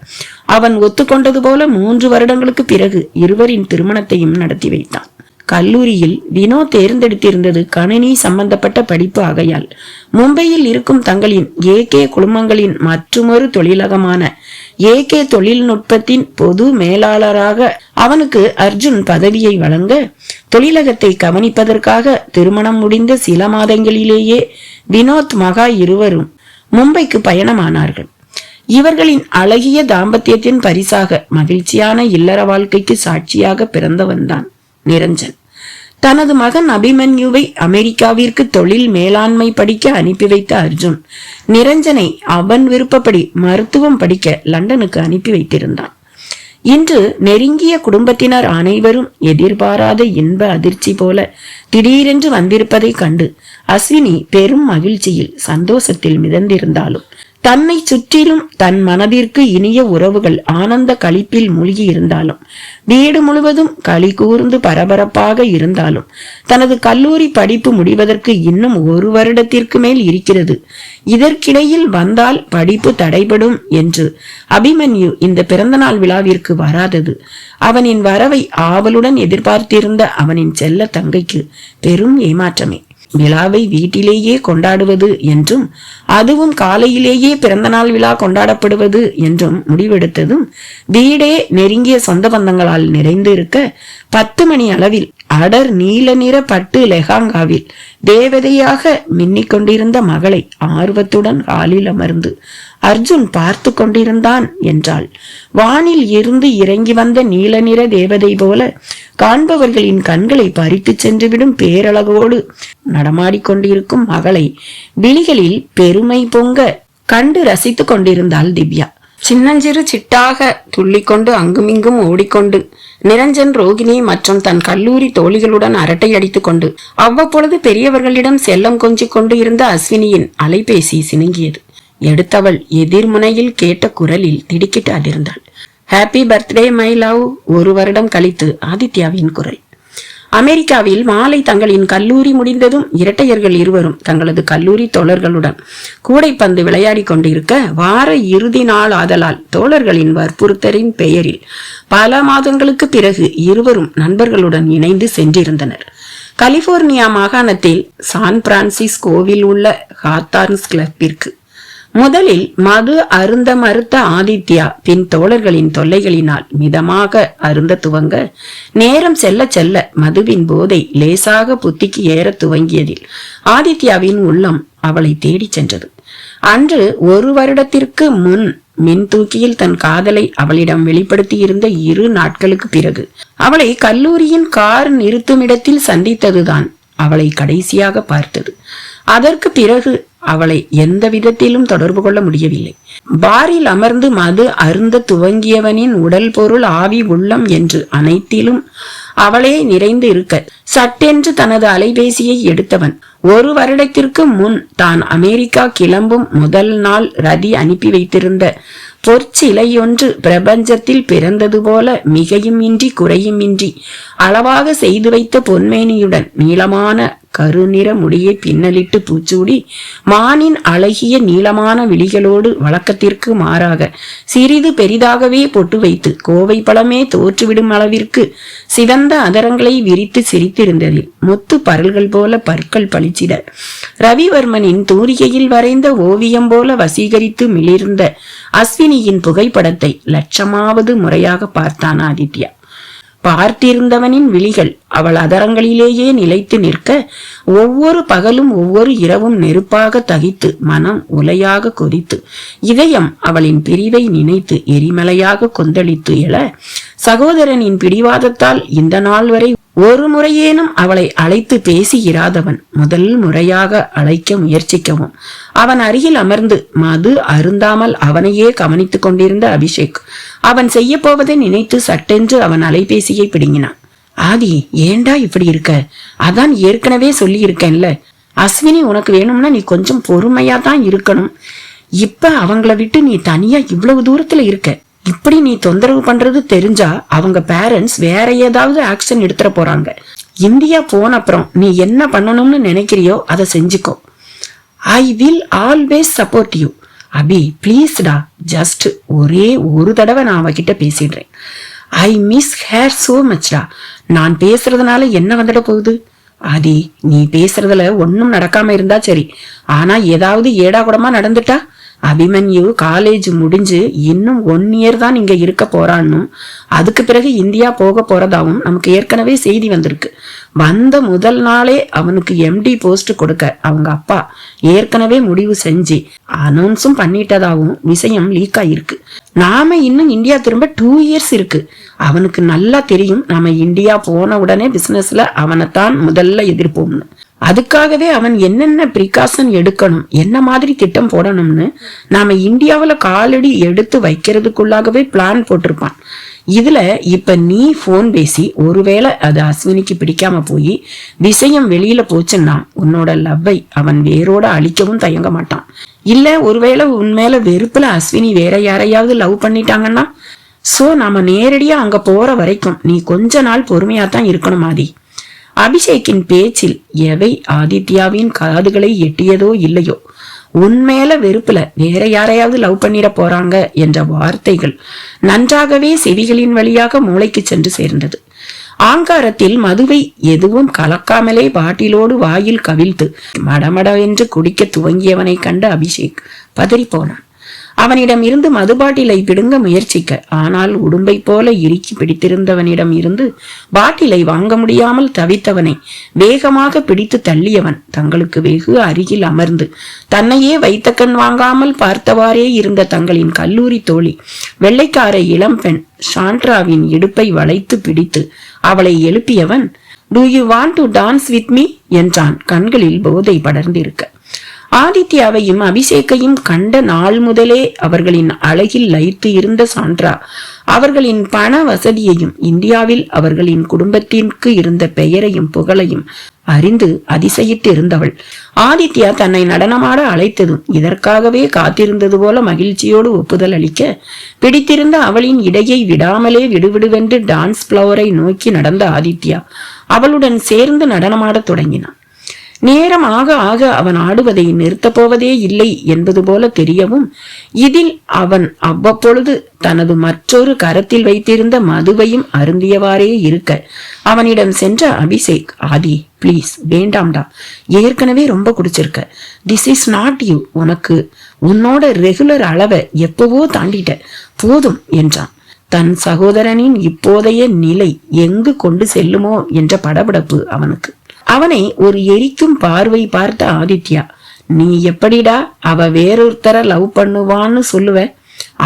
அவன் ஒத்துக்கொண்டது போல 3 வருடங்களுக்கு பிறகு இருவரின் திருமணத்தையும் நடத்தி வைத்தான். கல்லூரியில் வினோத் தேர்ந்தெடுத்திருந்தது கணினி சம்பந்தப்பட்ட படிப்பு ஆகையால் மும்பையில் இருக்கும் தங்களின் ஏகே குழுமங்களின் மற்றொரு தொழிலகமான ஏகே தொழில்நுட்பத்தின் பொது மேலாளராக அவனுக்கு அர்ஜுன் பதவியை வழங்க தொழிலகத்தை கவனிப்பதற்காக திருமணம் முடிந்த சில மாதங்களிலேயே வினோத் மகா இருவரும் மும்பைக்கு பயணமானார்கள். இவர்களின் அழகிய தாம்பத்தியத்தின் பரிசாக மகிழ்ச்சியான இல்லற வாழ்க்கைக்கு சாட்சியாக பிறந்தவன்தான் நிரஞ்சன். தனது மகன் அபிமன்யுவை அமெரிக்காவிற்கு தொழில் மேலாண்மை படிக்க அனுப்பி வைத்த அர்ஜுன் நிரஞ்சனை அவன் விருப்பப்படி மருத்துவம் படிக்க லண்டனுக்கு அனுப்பி வைத்திருந்தான். இன்று நெருங்கிய குடும்பத்தினர் அனைவரும் எதிர்பாராத இன்ப அதிர்ச்சி போல திடீரென்று வந்திருப்பதை கண்டு அஸ்வினி பெரும் மகிழ்ச்சியில் சந்தோஷத்தில் மிதந்திருந்தாலும் தன்னை சுற்றிலும் தன் மனதிற்கு இனிய உறவுகள் ஆனந்த களிப்பில் மூழ்கி இருந்தாலும் வீடு முழுவதும் களி கூர்ந்து பரபரப்பாக இருந்தாலும் தனது கல்லூரி படிப்பு முடிவதற்கு இன்னும் 1 வருடத்திற்கு மேல் இருக்கிறது, இதற்கிடையில் வந்தால் படிப்பு தடைபடும் என்று அபிமன்யு இந்த பிறந்தநாள் விழாவிற்கு வராதது அவனின் வரவை ஆவலுடன் எதிர்பார்த்திருந்த அவனின் செல்ல தங்கைக்கு பெரும் ஏமாற்றமே. விழாவை வீட்டிலேயே கொண்டாடுவது என்றும் அதுவும் காலையிலேயே பிறந்தநாள் விழா கொண்டாடப்படுவது என்றும் முடிவெடுத்ததும் வீடே நெருங்கிய சொந்த பந்தங்களால் நிறைந்து இருக்க 10 மணி அளவில் அடர் நீல நிற பட்டு லெஹாங்காவில் தேவதையாக மின்னிக் கொண்டிருந்த மகளை ஆர்வத்துடன் காலில் அமர்ந்து அர்ஜுன் பார்த்து கொண்டிருந்தான் என்றால் வானில் இருந்து இறங்கி வந்த நீல நிற தேவதை போல காண்பவர்களின் கண்களை பறித்து சென்றுவிடும் பேரழகோடு நடமாடிக்கொண்டிருக்கும் மகளை விழிகளில் பெருமை பொங்க கண்டு ரசித்துக் கொண்டிருந்தாள் திவ்யா. சின்னஞ்சிறு சிட்டாக துள்ளிக்கொண்டு அங்குமிங்கும் ஓடிக்கொண்டு நிரஞ்சன், ரோகிணி மற்றும் தன் கல்லூரி தோழிகளுடன் அரட்டை அடித்துக் கொண்டு அவ்வப்பொழுது பெரியவர்களிடம் செல்லம் கொஞ்சிக் கொண்டு இருந்த அஸ்வினியின் அலைபேசி சினுங்கியது. எடுத்தவள் எதிர்முனையில் கேட்ட குரலில் திடுக்கிட்டு அதிர்ந்தாள். Happy birthday my love. 1 வருடம் கழித்து ஆதித்யாவின் குரல். அமெரிக்காவில் மாலை தங்களின் கல்லூரி முடிந்ததும் இரட்டையர்கள் இருவரும் தங்களது கல்லூரி தோழர்களுடன் கூடைப்பந்து விளையாடி கொண்டிருக்க வார இறுதி நாள் ஆதலால் தோழர்களின் வற்புறுத்தலின் பெயரில் பல மாதங்களுக்கு பிறகு இருவரும் நண்பர்களுடன் இணைந்து சென்றிருந்தனர். கலிபோர்னியா மாகாணத்தில் சான் பிரான்சிஸ்கோவில் உள்ள ஹாத்தார்ன்ஸ் கிளப்பிற்கு. முதலில் மது அருந்த மறுத்த ஆதித்யா பின் தோழர்களின் தொல்லைகளினால் மிதமாக அருந்த துவங்க நேரம் செல்ல செல்ல மதுவின் போதை லேசாக புத்திக்கு ஏற துவங்கியதில் ஆதித்யாவின் உள்ளம் அவளை தேடி சென்றது. அன்று 1 வருடத்திற்கு முன் மின் தூக்கியில் தன் காதலை அவளிடம் வெளிப்படுத்தி இருந்த 2 நாட்களுக்கு பிறகு அவளை கல்லூரியின் கார் நிறுத்துமிடத்தில் சந்தித்ததுதான் அவளை கடைசியாக பார்த்தது. அதற்கு பிறகு அவளை எந்த விதத்திலும் தொடர்பு கொள்ள முடியவில்லை. பாரில் அமர்ந்து மது அருந்த துவங்கியவனின் உடல், பொருள், ஆவி, உள்ளம் என்று அனைத்திலும் அவளே நிறைந்து இருக்க சட்டென்று தனது அலைபேசியை எடுத்தவன் 1 வருடத்திற்கு முன் தான் அமெரிக்கா கிளம்பும் முதல் நாள் ரதி அனுப்பி வைத்திருந்த பொற்சிலையொன்று பிரபஞ்சத்தில் பிறந்தது போல மிகையும் இன்றி குறையும் இன்றி அளவாக செய்து வைத்த பொன்மேனியுடன் நீளமான கருநிற முடியை பின்னலிட்டு பூச்சூடி மானின் அழகிய நீளமான விழிகளோடு வழக்கத்திற்கு மாறாக சிறிது பெரிதாகவே பொட்டு வைத்து கோவை பழமே தோற்றுவிடும் அளவிற்கு சிவந்த அதரங்களை விரித்து சிரித்திருந்ததில் முத்து பரல்கள் போல பற்கள் பளிச்சிட ரவிவர்மனின் தூரிகையில் வரைந்த ஓவியம் போல வசீகரித்து மிளிர்ந்த அஸ்வினியின் புகைப்படத்தை லட்சமாவது முறையாக பார்த்தான் ஆதித்யா. பார்த்திருந்தவனின் விழிகள் அவள் அதரங்களிலேயே நிலைத்து நிற்க ஒவ்வொரு பகலும் ஒவ்வொரு இரவும் நெருப்பாக தகித்து மனம் உலையாக கொதித்து இதயம் அவளின் பிரிவை நினைத்து எரிமலையாக கொந்தளித்து எழ சகோதரனின் பிடிவாதத்தால் இந்த நாள் வரை ஒரு முறையேனும் அவளை அழைத்து பேசி இராதவன் முதல் முறையாக அழைக்க முயற்சிக்கவும் அவன் அருகில் அமர்ந்து மது அருந்தாமல் அவனையே கவனித்துக் கொண்டிருந்த அபிஷேக் அவன் செய்ய போவதை நினைத்து சட்டென்று அவன் அலைபேசியை பிடுங்கினான். ஆதி, ஏண்டா இப்படி இருக்க? அதான் ஏற்கனவே சொல்லி இருக்கேன்ல, அஸ்வினி உனக்கு வேணும்னா நீ கொஞ்சம் பொறுமையா தான் இருக்கணும். இப்ப அவங்கள விட்டு நீ தனியா இவ்வளவு தூரத்துல இருக்க. இப்படி நீ தொந்தரவு பண்றது தெரிஞ்சா அவங்க பேரண்ட்ஸ் வேற ஏதாவது ஆக்ஷன் எடுத்துட போறாங்க. இந்தியா போன அப்புறம் நீ என்ன பண்ணணும்னு நினைக்கிறியோ அதை செஞ்சுக்கோ. I will always support you. Abhi பிளீஸ்டா, ஜஸ்ட் ஒரே ஒரு தடவை நான் அவகிட்ட பேசிடுறேன். ஐ மிஸ் ஹேர் சோ மச்டா. நான் பேசுறதுனால என்ன வந்துட போகுது? ஆதி, நீ பேசுறதுல ஒன்னும் நடக்காம இருந்தா சரி, ஆனா ஏதாவது ஏடா கூடமா நடந்துட்டா? அபிமன்யு காலேஜ் முடிஞ்சு இன்னும் 1 இயர் தான் இங்க இருக்க போறான்னு, அதுக்கு பிறகு இந்தியா போக போறதாவும் நமக்கு ஏற்கனவே செய்தி வந்திருக்கு. வந்த முதல் நாளே அவனுக்கு MD போஸ்ட் கொடுக்க அவங்க அப்பா ஏற்கனவே முடிவு செஞ்சு அனௌன்ஸும் பண்ணிட்டதாவும் விஷயம் லீக் ஆயிருக்கு. நாம இன்னும் இந்தியா திரும்ப 2 இயர்ஸ் இருக்கு. அவனுக்கு நல்லா தெரியும் நாம இந்தியா போன உடனே பிசினஸ்ல அவனைத்தான் முதல்ல எதிர்ப்போம்னு. அதுக்காகவே அவன் என்னென்ன பிரிகாஷன் எடுக்கணும், என்ன மாதிரி திட்டம் போடணும்னு நாம இந்தியாவில காலடி எடுத்து வைக்கிறதுக்குள்ளாகவே பிளான் போட்டிருப்பான். இதுல இப்ப நீ போன் பேசி ஒருவேளை அது அஸ்வினிக்கு பிடிக்காம போய் விஷயம் வெளியில போச்சுன்னா உன்னோட லவ்வை அவன் வேரோட அழிக்கவும் தயங்க மாட்டான். இல்ல ஒருவேளை உன்மேல வெறுப்புல அஸ்வினி வேற யாரையாவது லவ் பண்ணிட்டாங்கன்னா, சோ நாம நேரடியா அங்க போற வரைக்கும் நீ கொஞ்ச நாள் பொறுமையா தான் இருக்கணும் ஆதி. அபிஷேக்கின் பேச்சில் எவை ஆதித்யாவின் காதுகளை எட்டியதோ இல்லையோ, உன்மேல வெறுப்புல வேற யாரையாவது லவ் பண்ணிட போறாங்க என்ற வார்த்தைகள் நன்றாகவே செவிகளின் வழியாக மூளைக்கு சென்று சேர்ந்தது. ஆங்காரத்தில் மதுவை எதுவும் கலக்காமலே பாட்டிலோடு வாயில் கவிழ்த்து மடமட என்று குடிக்க துவங்கியவனை கண்ட அபிஷேக் பதறி போனான். அவனிடம் இருந்து மதுபாட்டிலை பிடுங்க முயற்சிக்க, ஆனால் உடும்பை போல இறுக்கி பிடித்திருந்தவனிடம் இருந்து பாட்டிலை வாங்க முடியாமல் தவித்தவனை வேகமாக பிடித்து தள்ளியவன் தங்களுக்கு வெகு அருகில் அமர்ந்து தன்னையே வைத்த கண் வாங்காமல் பார்த்தவாறே இருந்த தங்களின் கல்லூரி தோழி வெள்ளைக்கார இளம்பெண் சாண்ட்ராவின் இடுப்பை வளைத்து பிடித்து அவளை எழுப்பியவன், "do you want to dance with me?" என்றான், கண்களில் போதை படர்ந்திருக்க. ஆதித்யாவையும் அபிஷேக்கையும் கண்ட நாள் முதலே அவர்களின் அழகில் லயித்து இருந்த சாண்ட்ரா அவர்களின் பண வசதியையும் இந்தியாவில் அவர்களின் குடும்பத்திற்கு இருந்த பெயரையும் புகழையும் அறிந்து அதிசயிட்டு இருந்தவள். ஆதித்யா தன்னை நடனமாட அழைத்ததும் இதற்காகவே காத்திருந்தது போல மகிழ்ச்சியோடு ஒப்புதல் அளிக்க, பிடித்திருந்த அவளின் இடையை விடாமலே விடுவிடுவென்று டான்ஸ் பிளவரை நோக்கி நடந்த ஆதித்யா அவளுடன் சேர்ந்து நடனமாடத் தொடங்கினான். நேரம் ஆக ஆக அவன் ஆடுவதை நிறுத்தப் போவதே இல்லை என்பது போல தெரியவும், இதில் அவன் அவ்வப்பொழுது தனது மற்றொரு கரத்தில் வைத்திருந்த மதுவையும் அருந்தியவாறே இருக்க அவனிடம் சென்ற அபிஷேக், "ஆதி பிளீஸ், வேண்டாம்டா, ஏற்கனவே ரொம்ப குடிச்சிருக்க. This is not you. உனக்கு உன்னோட ரெகுலர் அளவை எப்பவோ தாண்டிட்ட, போதும்" என்றான். தன் சகோதரனின் இப்போதைய நிலை எங்கு கொண்டு செல்லுமோ என்ற படபடப்பு அவனுக்கு. அவனை ஒரு எரிக்கும் பார்வை பார்த்த ஆதித்யா, "நீ எப்படிடா அவ வேறொருத்தர லவ் பண்ணுவான்னு சொல்லுவ?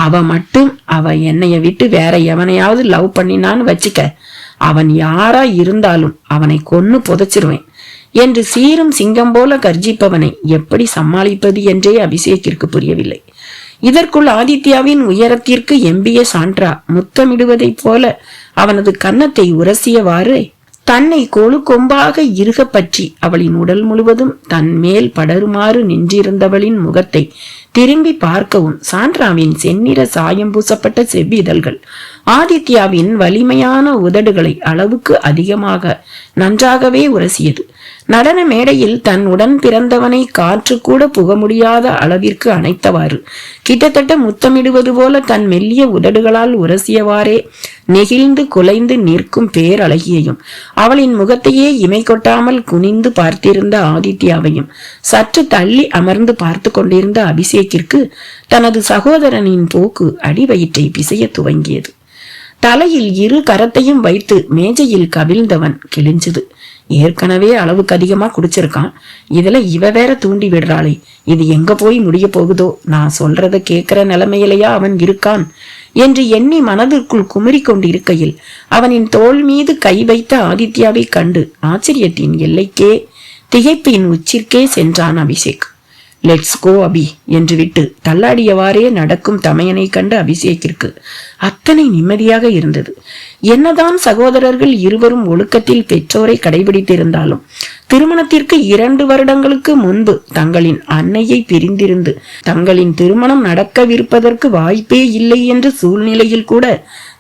அவ மட்டும் அவ என்னைய விட்டு வேற எவனையாவது லவ் பண்ணினான்னு வச்சுக்க, அவன் யாரா இருந்தாலும் அவனை கொன்னு புதைச்சிருவேன்" என்று சீரும் சிங்கம் போல கர்ஜிப்பவனை எப்படி சமாளிப்பது என்றே அபிஷேக்கிற்கு புரியவில்லை. இதற்குள் ஆதித்யாவின் உயரத்திற்கு எம்பிய சாண்ட்ரா முத்தமிடுவதைப் போல அவனது கன்னத்தை உரசியவாறு, தன்னை கொழு கொம்பாக இருக பற்றி அவளின் உடல் முழுவதும் தன் மேல் படருமாறு நின்றிருந்தவளின் முகத்தை திரும்பி பார்க்கவும் சாண்ட்ராவின் செந்நிற சாயம் பூசப்பட்ட செவ்விதழ்கள் ஆதித்யாவின் வலிமையான உதடுகளை அளவுக்கு அதிகமாக நன்றாகவே உரசியது. நடன மேடையில் தன் உடன் பிறந்தவனை காற்று கூட புக முடியாத அளவிற்கு அணைத்தவாறு கிட்டத்தட்ட முத்தமிடுவது போல தன் மெல்லிய உதடுகளால் உரசியவாறே நெகிழ்ந்து குலைந்து நிற்கும் பேரழகியையும் அவளின் முகத்தையே இமை கொட்டாமல் குனிந்து பார்த்திருந்த ஆதித்யாவையும் சற்று தள்ளி அமர்ந்து பார்த்து கொண்டிருந்த அபிஷேக்கிற்கு தனது சகோதரனின் போக்கு அடிவயிற்றை பிசைய துவங்கியது. தலையில் இரு கரத்தையும் வைத்து மேஜையில் கவிழ்ந்தவன் கிழிஞ்சது. ஏற்கனவே அளவுக்கு அதிகமா குடிச்சிருக்கான், இதுல இவ வேற தூண்டி விடுறாளே, இது எங்க போய் முடிய போகுதோ, நான் சொல்றத கேட்கிற நிலைமையிலையா அவன் இருக்கான் என்று எண்ணி மனதிற்குள் குமரி கொண்டிருக்கையில் அவனின் தோள் மீது கை வைத்த ஆதித்யாவை கண்டு ஆச்சரியத்தின் எல்லைக்கே திகைப்பின் உச்சிற்கே சென்றான் அபிஷேக். லெட்ஸ் கோ அபி என்று விட்டு தள்ளாடியவாறே நடக்கும் தமையனை கண்டு அபிஷேக்கிற்கு அத்தனை நிம்மதியாக இருந்தது. என்னதான் சகோதரர்கள் இருவரும் ஒழுக்கத்தில் பெற்றோரை கடைபிடித்திருந்தாலும் திருமணத்திற்கு 2 வருடங்களுக்கு முன்பு தங்களின் அன்னையை பிரிந்திருந்து தங்களின் திருமணம் நடக்கவிருப்பதற்கு வாய்ப்பே இல்லை என்ற சூழ்நிலையில் கூட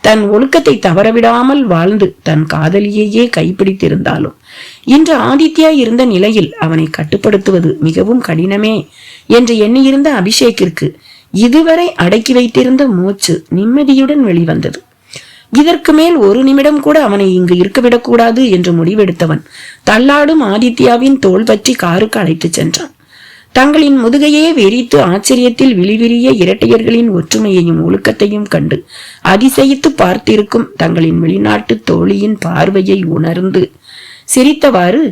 தன் ஒழுக்கத்தை தவறவிடாமல் வாழ்ந்து தன் காதலியையே கைப்பிடித்திருந்தாலும் இன்று ஆதித்யா இருந்த நிலையில் அவனை கட்டுப்படுத்துவது மிகவும் கடினமே என்று எண்ணியிருந்த அபிஷேக்கிற்கு இதுவரை அடக்கி வைத்திருந்த மூச்சு நிம்மதியுடன் வெளிவந்தது. இதற்கு மேல் ஒரு நிமிடம் கூட அவனை இங்கு இருக்கவிடக்கூடாது என்று முடிவெடுத்தவன் தள்ளாடும் ஆதித்யாவின் தோள் பற்றி காருக்கு அழைத்து சென்றான். தங்களின் முதுகையே வெறித்து ஆச்சரியத்தில் விழிவிரிய இரட்டையர்களின் ஒற்றுமையையும் ஒழுக்கத்தையும் கண்டு அதிசயித்து பார்த்திருக்கும் தங்களின் வெளிநாட்டு தோழியின் பார்வையை உணர்ந்து சிரித்தவாறு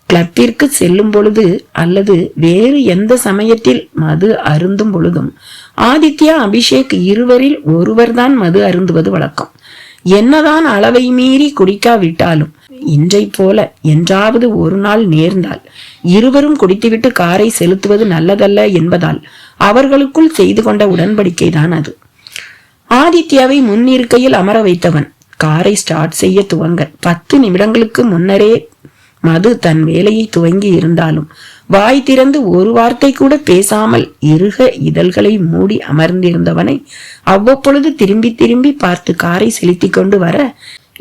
கிளப்பிற்கு செல்லும் பொழுது அல்லது வேறு எந்த சமயத்தில் மது அருந்தும் பொழுதும் ஆதித்யா அபிஷேக் இருவரில் ஒருவர்தான் மது அருந்துவது வழக்கம். என்னதான் அளவை மீறி குடிக்காவிட்டாலும் இன்றை போல என்றாவது ஒரு நாள் நேர்ந்தால் இருவரும் குடித்துவிட்டு காரை செலுத்துவது நல்லதல்ல என்பதால் அவர்களுக்குள் செய்து கொண்ட உடன்படிக்கை தான் அது. ஆதித்யாவை முன்னிருக்கையில் அமர வைத்தவன் காரை ஸ்டார்ட் செய்ய துவங்க 10 நிமிடங்களுக்கு முன்னரே மது தன் வேலையை துவங்கி இருந்தாலும் வாய் திறந்து ஒரு வார்த்தை கூட பேசாமல் இருக இதழ்களை மூடி அமர்ந்திருந்தவனை அவ்வப்பொழுது திரும்பி திரும்பி பார்த்து காரை செலுத்தி கொண்டு வர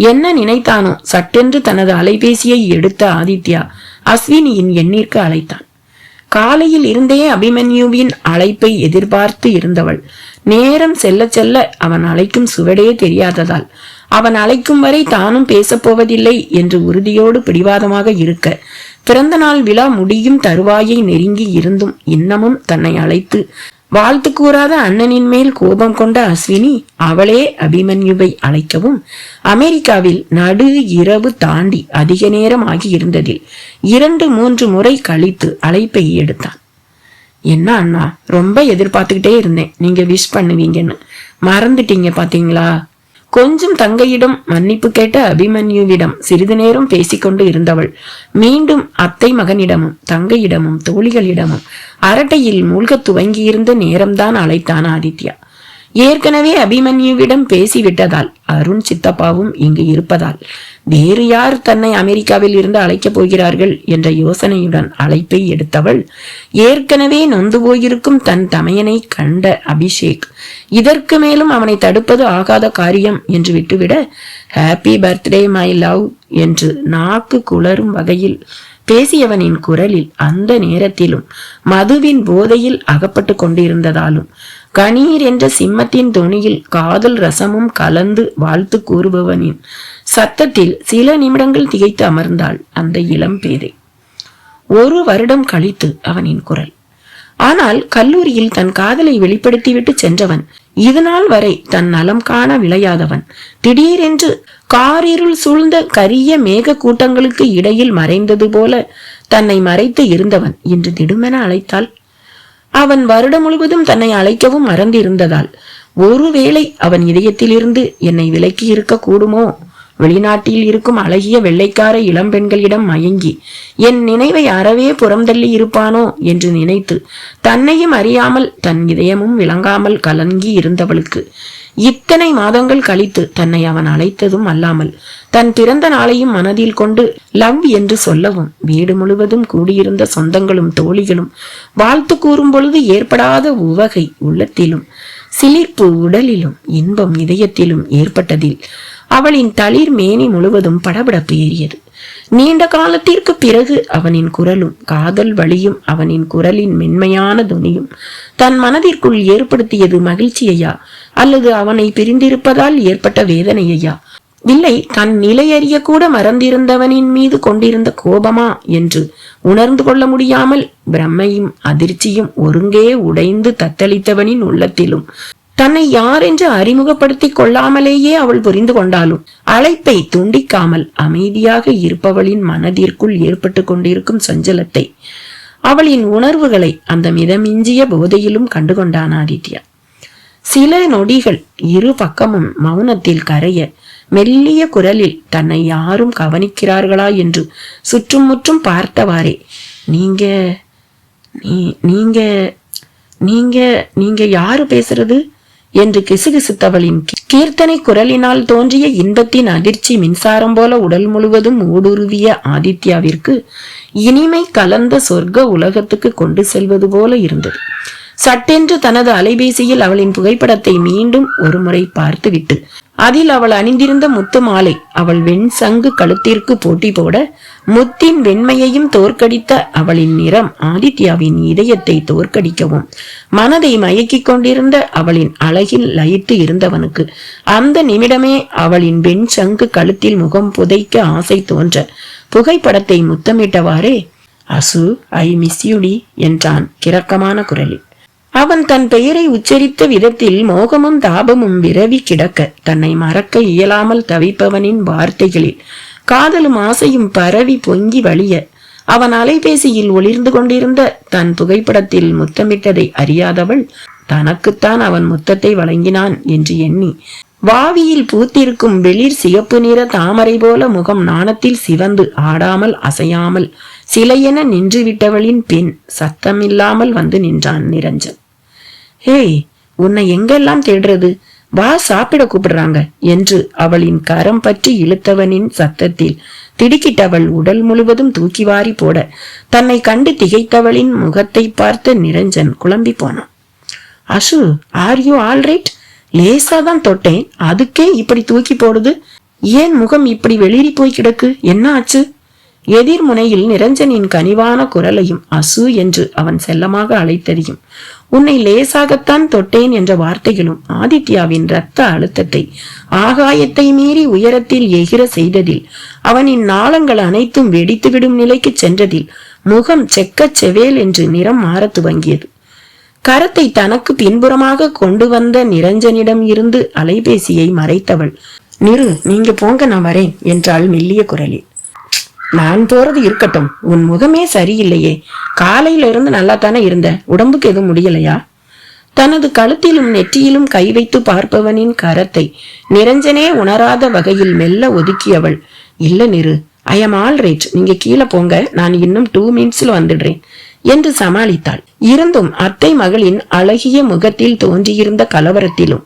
என்ன நினைத்தானோ சட்டென்று தனது அலைபேசியை எடுத்த ஆதித்யா அஸ்வினியின் எண்ணிற்கு அழைத்தான். காலையில் இருந்தே அபிமன்யுவின் அழைப்பை எதிர்பார்த்து இருந்தவள் நேரம் செல்ல செல்ல அவன் அழைக்கும் சுவடே தெரியாததால் அவன் அழைக்கும் வரை தானும் பேசப்போவதில்லை என்று உறுதியோடு பிடிவாதமாக இருக்க பிறந்த நாள் விழா முடியும் தருவாயை நெருங்கி இருந்தும் இன்னமும் தன்னை அழைத்து வாழ்த்து கூறாத அண்ணனின் மேல் கோபம் கொண்ட அஸ்வினி அவளே அபிமன்யுவை அழைக்கவும் அமெரிக்காவில் நடு இரவு தாண்டி அதிக நேரம் ஆகி இருந்ததில் 2-3 முறை கழித்து அழைப்பை எடுத்தான். என்ன அண்ணா, ரொம்ப எதிர்பார்த்துக்கிட்டே இருந்தேன், நீங்க விஷ் பண்ணுவீங்கன்னு, மறந்துட்டீங்க பாத்தீங்களா? கொஞ்சம் தங்கையிடம் மன்னிப்பு கேட்ட அபிமன்யுவிடம் சிறிது நேரம் பேசிக்கொண்டு இருந்தவள் மீண்டும் அத்தை மகனிடமும் தங்கையிடமும் தோழிகளிடமும் அரட்டையில் மூழ்க துவங்கியிருந்த நேரம்தான் அழைத்தான் ஆதித்யா. ஏற்கனவே அபிமன்யுவிடம் பேசிவிட்டதால் அருண் சித்தப்பாவும் இங்கு இருப்பதால் வேறு யார் தன்னை அமெரிக்காவில் இருந்து அழைக்கப் போகிறார்கள் என்ற யோசனையுடன் அழைப்பை எடுத்தவள் ஏற்கனவே நொந்து போயிருக்கும் தன் தமையனை கண்ட அபிஷேக் இதற்கு மேலும் அவனை தடுப்பது ஆகாத காரியம் என்று விட்டுவிட ஹாப்பி பர்த்டே மை லவ் என்று நாக்கு குளறும் வகையில் பேசியவனின் குரலில் அந்த நேரத்திலும் மதுவின் போதையில் அகப்பட்டு கொண்டிருந்ததாலும் கணீர் என்ற சிம்மத்தின் தொனியில் காதல் ரசமும் கலந்து வாழ்த்து கூறுபவனின் சத்தத்தில் சில நிமிடங்கள் திகைத்து அமர்ந்தாள் அந்த இளம் பேதை. 1 வருடம் கழித்து அவனின் குரல். ஆனால் கல்லூரியில் தன் காதலை வெளிப்படுத்திவிட்டு சென்றவன் இதுநாள் வரை தன் நலம் காண விளையாதவன் திடீரென்று காரிருள் சூழ்ந்த கரிய மேக கூட்டங்களுக்கு இடையில் மறைந்தது போல தன்னை மறைத்து இருந்தவன் இன்று திடுமென அழைத்தாள். அவன் வருடம் முழுவதும் தன்னை அழைக்கவும் மறந்து இருந்ததால் ஒருவேளை அவன் இதயத்திலிருந்து என்னை விலக்கி இருக்க கூடுமோ, வெளிநாட்டில் இருக்கும் அழகிய வெள்ளைக்கார இளம்பெண்களிடம் மயங்கி என் நினைவை அறவே புறந்தள்ளி இருப்பானோ என்று நினைத்து தன்னையும் அறியாமல் தன் இதயமும் விளங்காமல் கலங்கி இருந்தவளுக்கு இத்தனை மாதங்கள் கழித்து தன்னை அவன் அழைத்ததும் அல்லாமல் தன் பிறந்த நாளையும் மனதில் கொண்டு லவ் என்று சொல்லவும் வீடு முழுவதும் கூடியிருந்த சொந்தங்களும் தோழிகளும் வாழ்த்து கூறும் பொழுது ஏற்படாத உவகை உள்ளத்திலும் சிலிர்ப்பு உடலிலும் இன்பம் இதயத்திலும் ஏற்பட்டதில் அவளின் தளிர் மேனி முழுவதும் படபடப்பு ஏறியது. நீண்ட காலத்திற்கு பிறகு அவனின் குரலும் காதல் வழியும் அவனின் குரலின் மென்மையான துணியும் தன் மனதிற்குள் ஏற்படுத்தியது மகிழ்ச்சியையா அல்லது அவனை பிரிந்திருப்பதால் ஏற்பட்ட வேதனையையா, இல்லை தன் நிலையறிய கூட மறந்திருந்தவனின் மீது கொண்டிருந்த கோபமா என்று உணர்ந்து கொள்ள முடியாமல் பிரம்மையும் அதிர்ச்சியும் ஒருங்கே உடைந்து தத்தளித்தவனின் உள்ளத்திலும் தன்னை யார் என்று அறிமுகப்படுத்தி கொள்ளாமலேயே அவள் புரிந்து கொண்டாலும் அழைப்பை துண்டிக்காமல் அமைதியாக இருப்பவளின் மனதிற்குள் ஏற்பட்டு கொண்டிருக்கும் சஞ்சலத்தை அவளின் உணர்வுகளை அந்த மிதமிஞ்சிய போதையிலும் கண்டுகொண்டான் ஆதித்யா. சில நொடிகள் இரு பக்கமும் மௌனத்தில் கரைய மெல்லிய குரலில் தன்னை யாரும் கவனிக்கிறார்களா என்று சுற்றும் முற்றும் பார்த்தவாறே நீங்க நீங்க நீங்க நீங்க யாரு பேசுறது என்று கிசுகிசுத்தவளின் கீர்த்தனை குரலினால் தோன்றிய இன்பத்தின் அதிர்ச்சி மின்சாரம் போல உடல் முழுவதும் ஊடுருவிய ஆதித்யாவிற்கு இனிமை கலந்த சொர்க்க உலகத்துக்கு கொண்டு செல்வது போல இருந்தது. சட்டென்று தனது அலைபேசியில் அவளின் புகைப்படத்தை மீண்டும் ஒரு முறை பார்த்துவிட்டு அதில் அவள் அணிந்திருந்த முத்து மாலை அவள் வெண் சங்கு கழுத்திற்கு போட்டி போட முத்தின் வெண்மையையும் தோற்கடித்த அவளின் நிறம் ஆதித்யாவின் இதயத்தை தோற்கடிக்கவும் மனதை மயக்கிக் கொண்டிருந்த அவளின் அழகில் லயித்து இருந்தவனுக்கு அந்த நிமிடமே அவளின் வெண் சங்கு கழுத்தில் முகம் புதைக்க ஆசை தோன்ற புகைப்படத்தை முத்தமிட்டவாறே அசு ஐ மிஸ் யூடி என்றான் கிரக்கமான குரலில். அவன் தன் பெயரை உச்சரித்த விதத்தில் மோகமும் தாபமும் விரவி கிடக்க தன்னை மறக்க இயலாமல் தவிப்பவனின் வார்த்தைகளில் காதலும் ஆசையும் பரவி பொங்கி வழிய அவன் அலைபேசியில் ஒளிர்ந்து கொண்டிருந்த தன் புகைப்படத்தில் முத்தமிட்டதை அறியாதவள் தனக்குத்தான் அவன் முத்தத்தை வழங்கினான் என்று எண்ணி வாவியில் பூத்திருக்கும் வெளிர் சிவப்பு நிற தாமரை போல முகம் நாணத்தில் சிவந்து ஆடாமல் அசையாமல் சிலையென நின்று விட்டவளின் பின் சத்தமில்லாமல் வந்து நின்றான் நிரஞ்சன். ஹேய், உன்னை எங்கெல்லாம் தேடுறது, வா சாப்பிட கூப்பிடுறாங்க என்று அவளின் கரம் பற்றி இழுத்தவனின் சத்தத்தில் திடுக்கிட்டவள் உடல் முழுவதும் தூக்கி வாரி போட தன்னை கண்டு திகைத்தவளின் முகத்தை பார்த்த நிரஞ்சன் குழம்பி போனான். அசு, ஆர் யூ ஆல் ரைட்? லேசாதான் தொட்டேன், அதுக்கே இப்படி தூக்கி போடுது, ஏன் முகம் இப்படி வெளிரி போய் கிடக்கு, என்ன ஆச்சு? எதிர்முனையில் நிரஞ்சனின் கனிவான குரலையும் அசு என்று அவன் செல்லமாக அழைத்ததையும் உன்னை லேசாகத்தான் தொட்டேன் என்ற வார்த்தைகளும் ஆதித்யாவின் இரத்த அழுத்தத்தை ஆகாயத்தை மீறி உயரத்தில் எகிர செய்ததில் அவனின் நாளங்கள் அனைத்தும் வெடித்துவிடும் நிலைக்கு சென்றதில் முகம் செக்க செவேல் என்று நிறம் மாற துவங்கியது. கரத்தை தனக்கு பின்புறமாக கொண்டு வந்த நிரஞ்சனிடம் இருந்து அலைபேசியை மறைத்தவள், நிறு, நீங்க போங்க, நான் வரேன் என்றாள் மெல்லிய குரலில். நான் போறது இருக்கட்டும், உன் முகமே சரியில்லையே, காலையில இருந்து நல்லா தானே இருந்த, உடம்புக்கு எதுவும் முடியலையா? தனது கழுத்திலும் நெற்றியிலும் கை வைத்து பார்ப்பவனின் கரத்தை நிரஞ்சனே உணராத வகையில் மெல்ல ஒதுக்கியவள், இல்ல நிறு, ஐ எம் ஆல் ரைட், நீங்க கீழே போங்க, நான் இன்னும் 2 மினிட்ஸ்ல வந்துடுறேன் என்று சமாளித்தாள். இருந்தும் அத்தை மகளின் அழகிய முகத்தில் தோன்றியிருந்த கலவரத்திலும்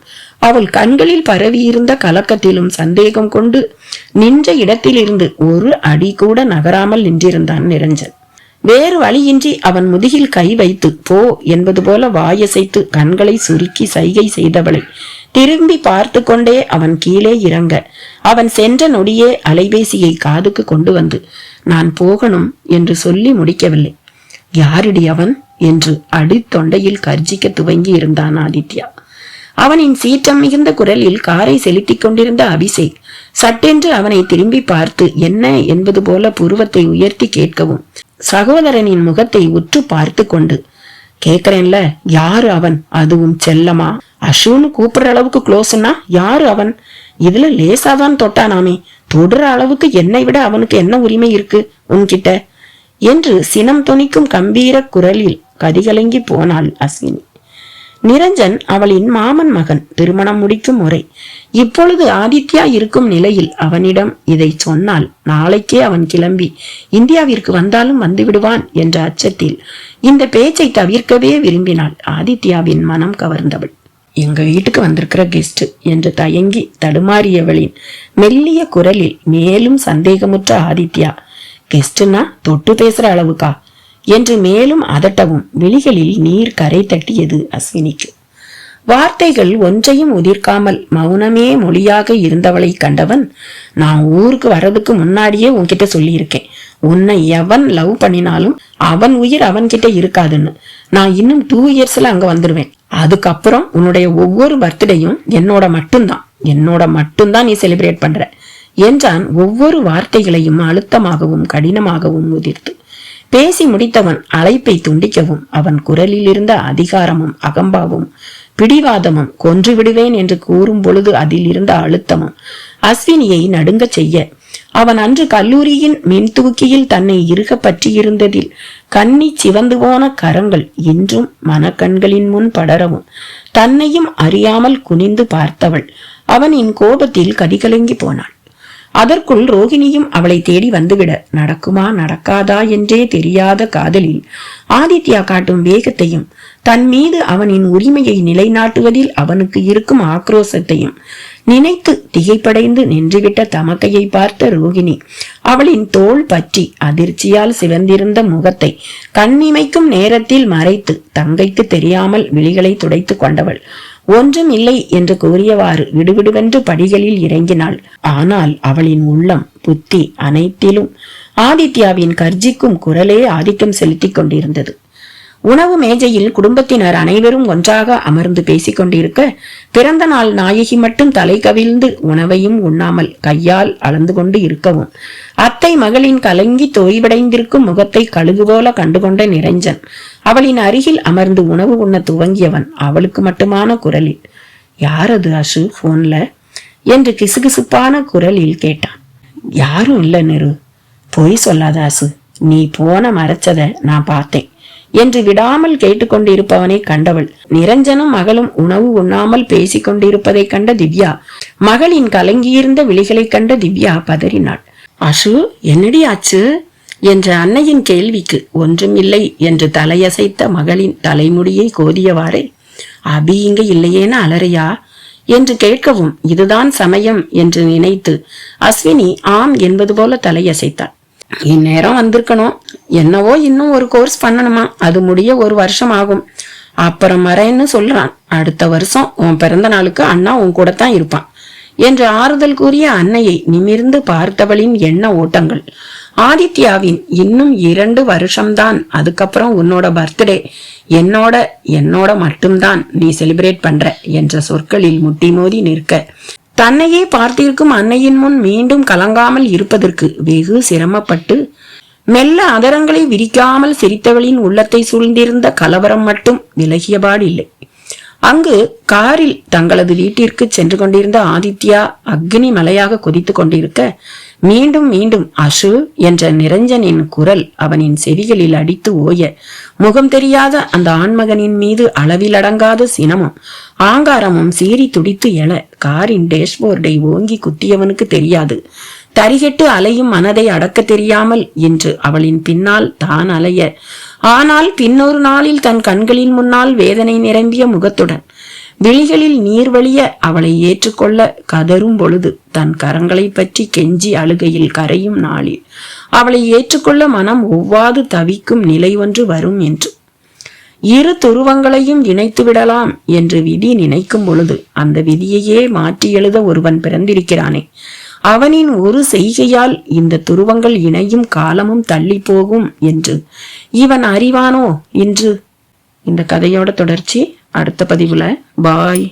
அவள் கண்களில் பரவியிருந்த கலக்கத்திலும் சந்தேகம் கொண்டு நின்ற இடத்திலிருந்து ஒரு அடி கூட நகராமல் நின்றிருந்தான் நிரஞ்சன். வேறு வழியின்றி அவன் முதுகில் கை வைத்து போ என்பது போல வாயசைத்து கண்களை சுருக்கி சைகை செய்தவளை திரும்பி பார்த்து கொண்டே அவன் கீழே இறங்க அவன் சென்ற நொடியே அலைபேசியை காதுக்கு கொண்டு வந்து நான் போகணும் என்று சொல்லி முடிக்கவில்லை. யாரிடி அவன் என்று அடித்தொண்டையில் கர்ஜிக்க துவங்கி இருந்தான் ஆதித்யா. அவனின் சீற்றம் மிகுந்த குரலில் காரை செலுத்திக் கொண்டிருந்த அபிஷேக் சட்டென்று அவனை திரும்பி பார்த்து என்ன என்பது போல புருவத்தை உயர்த்தி கேட்கவும் சகோதரனின் முகத்தை உற்று பார்த்து கொண்டு கேக்குறேன்ல, யாரு அவன், அதுவும் செல்லமா, அஷுன்னு கூப்பிடுற அளவுக்கு க்ளோஸ்னா யாரு அவன்? இதுல லேசாதான் தொட்டானாமே, தொடுற அளவுக்கு என்னை விட அவனுக்கு என்ன உரிமை இருக்கு உன்கிட்ட என்று சினம் தொனிக்கும் கம்பீர குரலில் கதிகலங்கி போனாள் அஸ்வினி. நிரஞ்சன் அவளின் மாமன் மகன், திருமணம் முடிக்கும் முறை. இப்பொழுது ஆதித்யா இருக்கும் நிலையில் அவனிடம் இதை சொன்னால் நாளைக்கே அவன் கிளம்பி இந்தியாவிற்கு வந்தாலும் வந்து விடுவான் என்ற அச்சத்தில் இந்த பேச்சை தவிர்க்கவே விரும்பினாள். ஆதித்யாவின் மனம் கவர்ந்தவள். எங்க வீட்டுக்கு வந்திருக்கிற கெஸ்ட் என்று தயங்கி தடுமாறியவளின் மெல்லிய குரலில் மேலும் சந்தேகமுற்ற ஆதித்யா, கெஸ்ட்னா தொட்டு பேசுற அளவுக்கா என்று மேலும் அதட்டவும் விழிகளில் நீர் கரை தட்டியது அஸ்வினிக்கு. வார்த்தைகள் ஒன்றையும் உதிர்க்காமல் மௌனமே மொழியாக இருந்தவளை கண்டவன், நான் ஊருக்கு வர்றதுக்கு முன்னாடியே உன்கிட்ட சொல்லியிருக்கேன், உன்னை எவன் லவ் பண்ணினாலும் அவன் உயிர் அவன்கிட்ட இருக்காதுன்னு. நான் இன்னும் 2 இயர்ஸ்ல அங்க வந்துடுவேன். அதுக்கப்புறம் உன்னுடைய ஒவ்வொரு பர்த்டேயும் என்னோட மட்டும்தான் நீ செலிப்ரேட் பண்ற என்றான், ஒவ்வொரு வார்த்தைகளையும் அழுத்தமாகவும் கடினமாகவும் உதிர்த்து. பேசி முடித்தவன் அழைப்பை துண்டிக்கவும் அவன் குரலில் இருந்த அதிகாரமும் அகம்பாவும் பிடிவாதமும், கொன்று விடுவேன் என்று கூறும் பொழுது அதில் இருந்த அழுத்தமும் அஸ்வினியை நடுங்க செய்ய, அவன் அன்று கல்லூரியின் மின்தூக்கியில் தன்னை இறுக பற்றியிருந்ததில் கண்ணி சிவந்து போன கரங்கள் இன்றும் மனக்கண்களின் முன் படரவும் தன்னையும் அறியாமல் குனிந்து பார்த்தவள் அவனின் கோபத்தில் கதிகலங்கி போனாள். அதற்குள் ரோகிணியும் அவளை தேடி வந்துவிட, நடக்குமா நடக்காதா என்றே தெரியாத காதலில் ஆதித்யா காட்டும் வேகத்தையும் தன் மீது அவனின் உரிமையை நிலைநாட்டுவதில் அவனுக்கு இருக்கும் ஆக்ரோசத்தையும் நினைத்து திகைப்படைந்து நின்றுவிட்ட தமக்கையை பார்த்த ரோகிணி அவளின் தோள் பற்றி அதிர்ச்சியால் சிவந்திருந்த முகத்தை கண்ணிமைக்கும் நேரத்தில் மறைத்து தங்கைக்கு தெரியாமல் விழிகளை துடைத்து கொண்டவள் ஒன்றும் இல்லை என்று கூறியவாறு விடுவிடுவென்று படிகளில் இறங்கினாள். ஆனால் அவளின் உள்ளம் புத்தி அனைத்திலும் ஆதித்யாவின் கர்ஜிக்கும் குரலே ஆதிக்கம் செலுத்திக் கொண்டிருந்தது. உணவு மேஜையில் குடும்பத்தினர் அனைவரும் ஒன்றாக அமர்ந்து பேசிக் கொண்டிருக்க, பிறந்த நாள் நாயகி மட்டும் தலை கவிழ்ந்து உணவையும் உண்ணாமல் கையால் அளந்து கொண்டு இருக்கவும் அத்தை மகளின் கலங்கி தோய்வடைந்திருக்கும் முகத்தை கழுகு போல கண்டுகொண்ட நிரஞ்சன் அவளின் அருகில் அமர்ந்து உணவு உண்ண துவங்கியவன் அவளுக்கு மட்டுமான குரலில், யாரது அசு போன்ல என்று கிசுகிசுப்பான குரலில் கேட்டான். யாரும் இல்ல நிரு, பொய் சொல்லாத அசு, நீ போன மறைச்சத நான் பார்த்தேன் என்று விடாமல் கேட்டுக்கொண்டிருப்பவனை கண்டவள். நிரஞ்சனும் மகளும் உணவு உண்ணாமல் பேசிக் கொண்டிருப்பதை கண்ட திவ்யா, மகளின் கலங்கியிருந்த விழிகளை கண்ட திவ்யா பதறினாள். அசு, என்னடி ஆச்சு என்ற அன்னையின் கேள்விக்கு ஒன்றும் இல்லை என்று தலையசைத்த மகளின் தலைமுடியை கோதியவாறே, அபி இங்க இல்லையேன்னு அலறியா என்று கேட்கவும் இதுதான் சமயம் என்று நினைத்து அஸ்வினி ஆம் என்பது போல தலையசைத்தாள். இந்நேரம் வந்திருக்கணும், என்னவோ இன்னும் ஒரு கோர்ஸ் பண்ணணுமா, அது முடிய 1 வருஷம் ஆகும், அப்புறம் வரேன்னு சொல்றான். அடுத்த வருஷம் உன் பிறந்த நாளுக்கு அண்ணா உன் கூட தான் இருப்பான் என்று ஆறுதல் கூறிய அன்னையை நிமிர்ந்து பார்த்தவளின் எண்ண ஓட்டங்கள் ஆதித்யாவின் இன்னும் 2 வருஷம்தான், அதுக்கப்புறம் உன்னோட பர்த்டே என்னோட மட்டும்தான் நீ செலிப்ரேட் பண்ற என்ற சொற்களில் முட்டி மோதி நிற்க, தன்னையே பார்த்திருக்கும் அன்னையின் முன் மீண்டும் கலங்காமல் இருப்பதற்கு வெகு சிரமப்பட்டு மெல்ல அதரங்களை விரிக்காமல் சிரித்தவளின் உள்ளத்தை சூழ்ந்திருந்த கலவரம் மட்டும் விலகியபாடில்லை. அங்கு காரில் தங்களது வீட்டிற்கு சென்று கொண்டிருந்த ஆதித்யா அக்னி மலையாக கொதித்துக் கொண்டிருக்க, மீண்டும் மீண்டும் அசு என்ற நிரஞ்சனின் குரல் அவனின் செவிகளில் அடித்து ஓய, முகம் தெரியாத அந்த ஆண்மகனின் மீது அளவிலடங்காத சினமும் ஆங்காரமும் சீறி துடித்து எழ, காரின் டேஷ்போர்டை ஓங்கி குத்தியவனுக்கு தெரியாது, தரிகெட்டு அலையும் மனதை அடக்க தெரியாமல் என்று அவளின் பின்னால் தான் அலைய, ஆனால் பின்னொரு நாளில் தன் கண்களின் முன்னால் வேதனை நிரம்பிய முகத்துடன் விழிகளில் நீர் வழிய அவளை ஏற்றுக்கொள்ள கதரும் பொழுது, தன் கரங்களை பற்றி கெஞ்சி அழுகையில் கரையும் நாளில் அவளை ஏற்றுக்கொள்ள மனம் ஒவ்வாது தவிக்கும் நிலை ஒன்று வரும் என்று, 2 துருவங்களையும் இணைத்து விடலாம் என்று விதி நினைக்கும் பொழுது, அந்த விதியையே மாற்றி எழுத ஒருவன் பிறந்திருக்கிறானே, அவனின் ஒரு செய்கையால் இந்த துருவங்கள் இணையும் காலமும் தள்ளி போகும் என்று இவன் அறிவானோ இன்று. இந்த கதையோட தொடர்ச்சி அடுத்த பதிவுல. பாய்.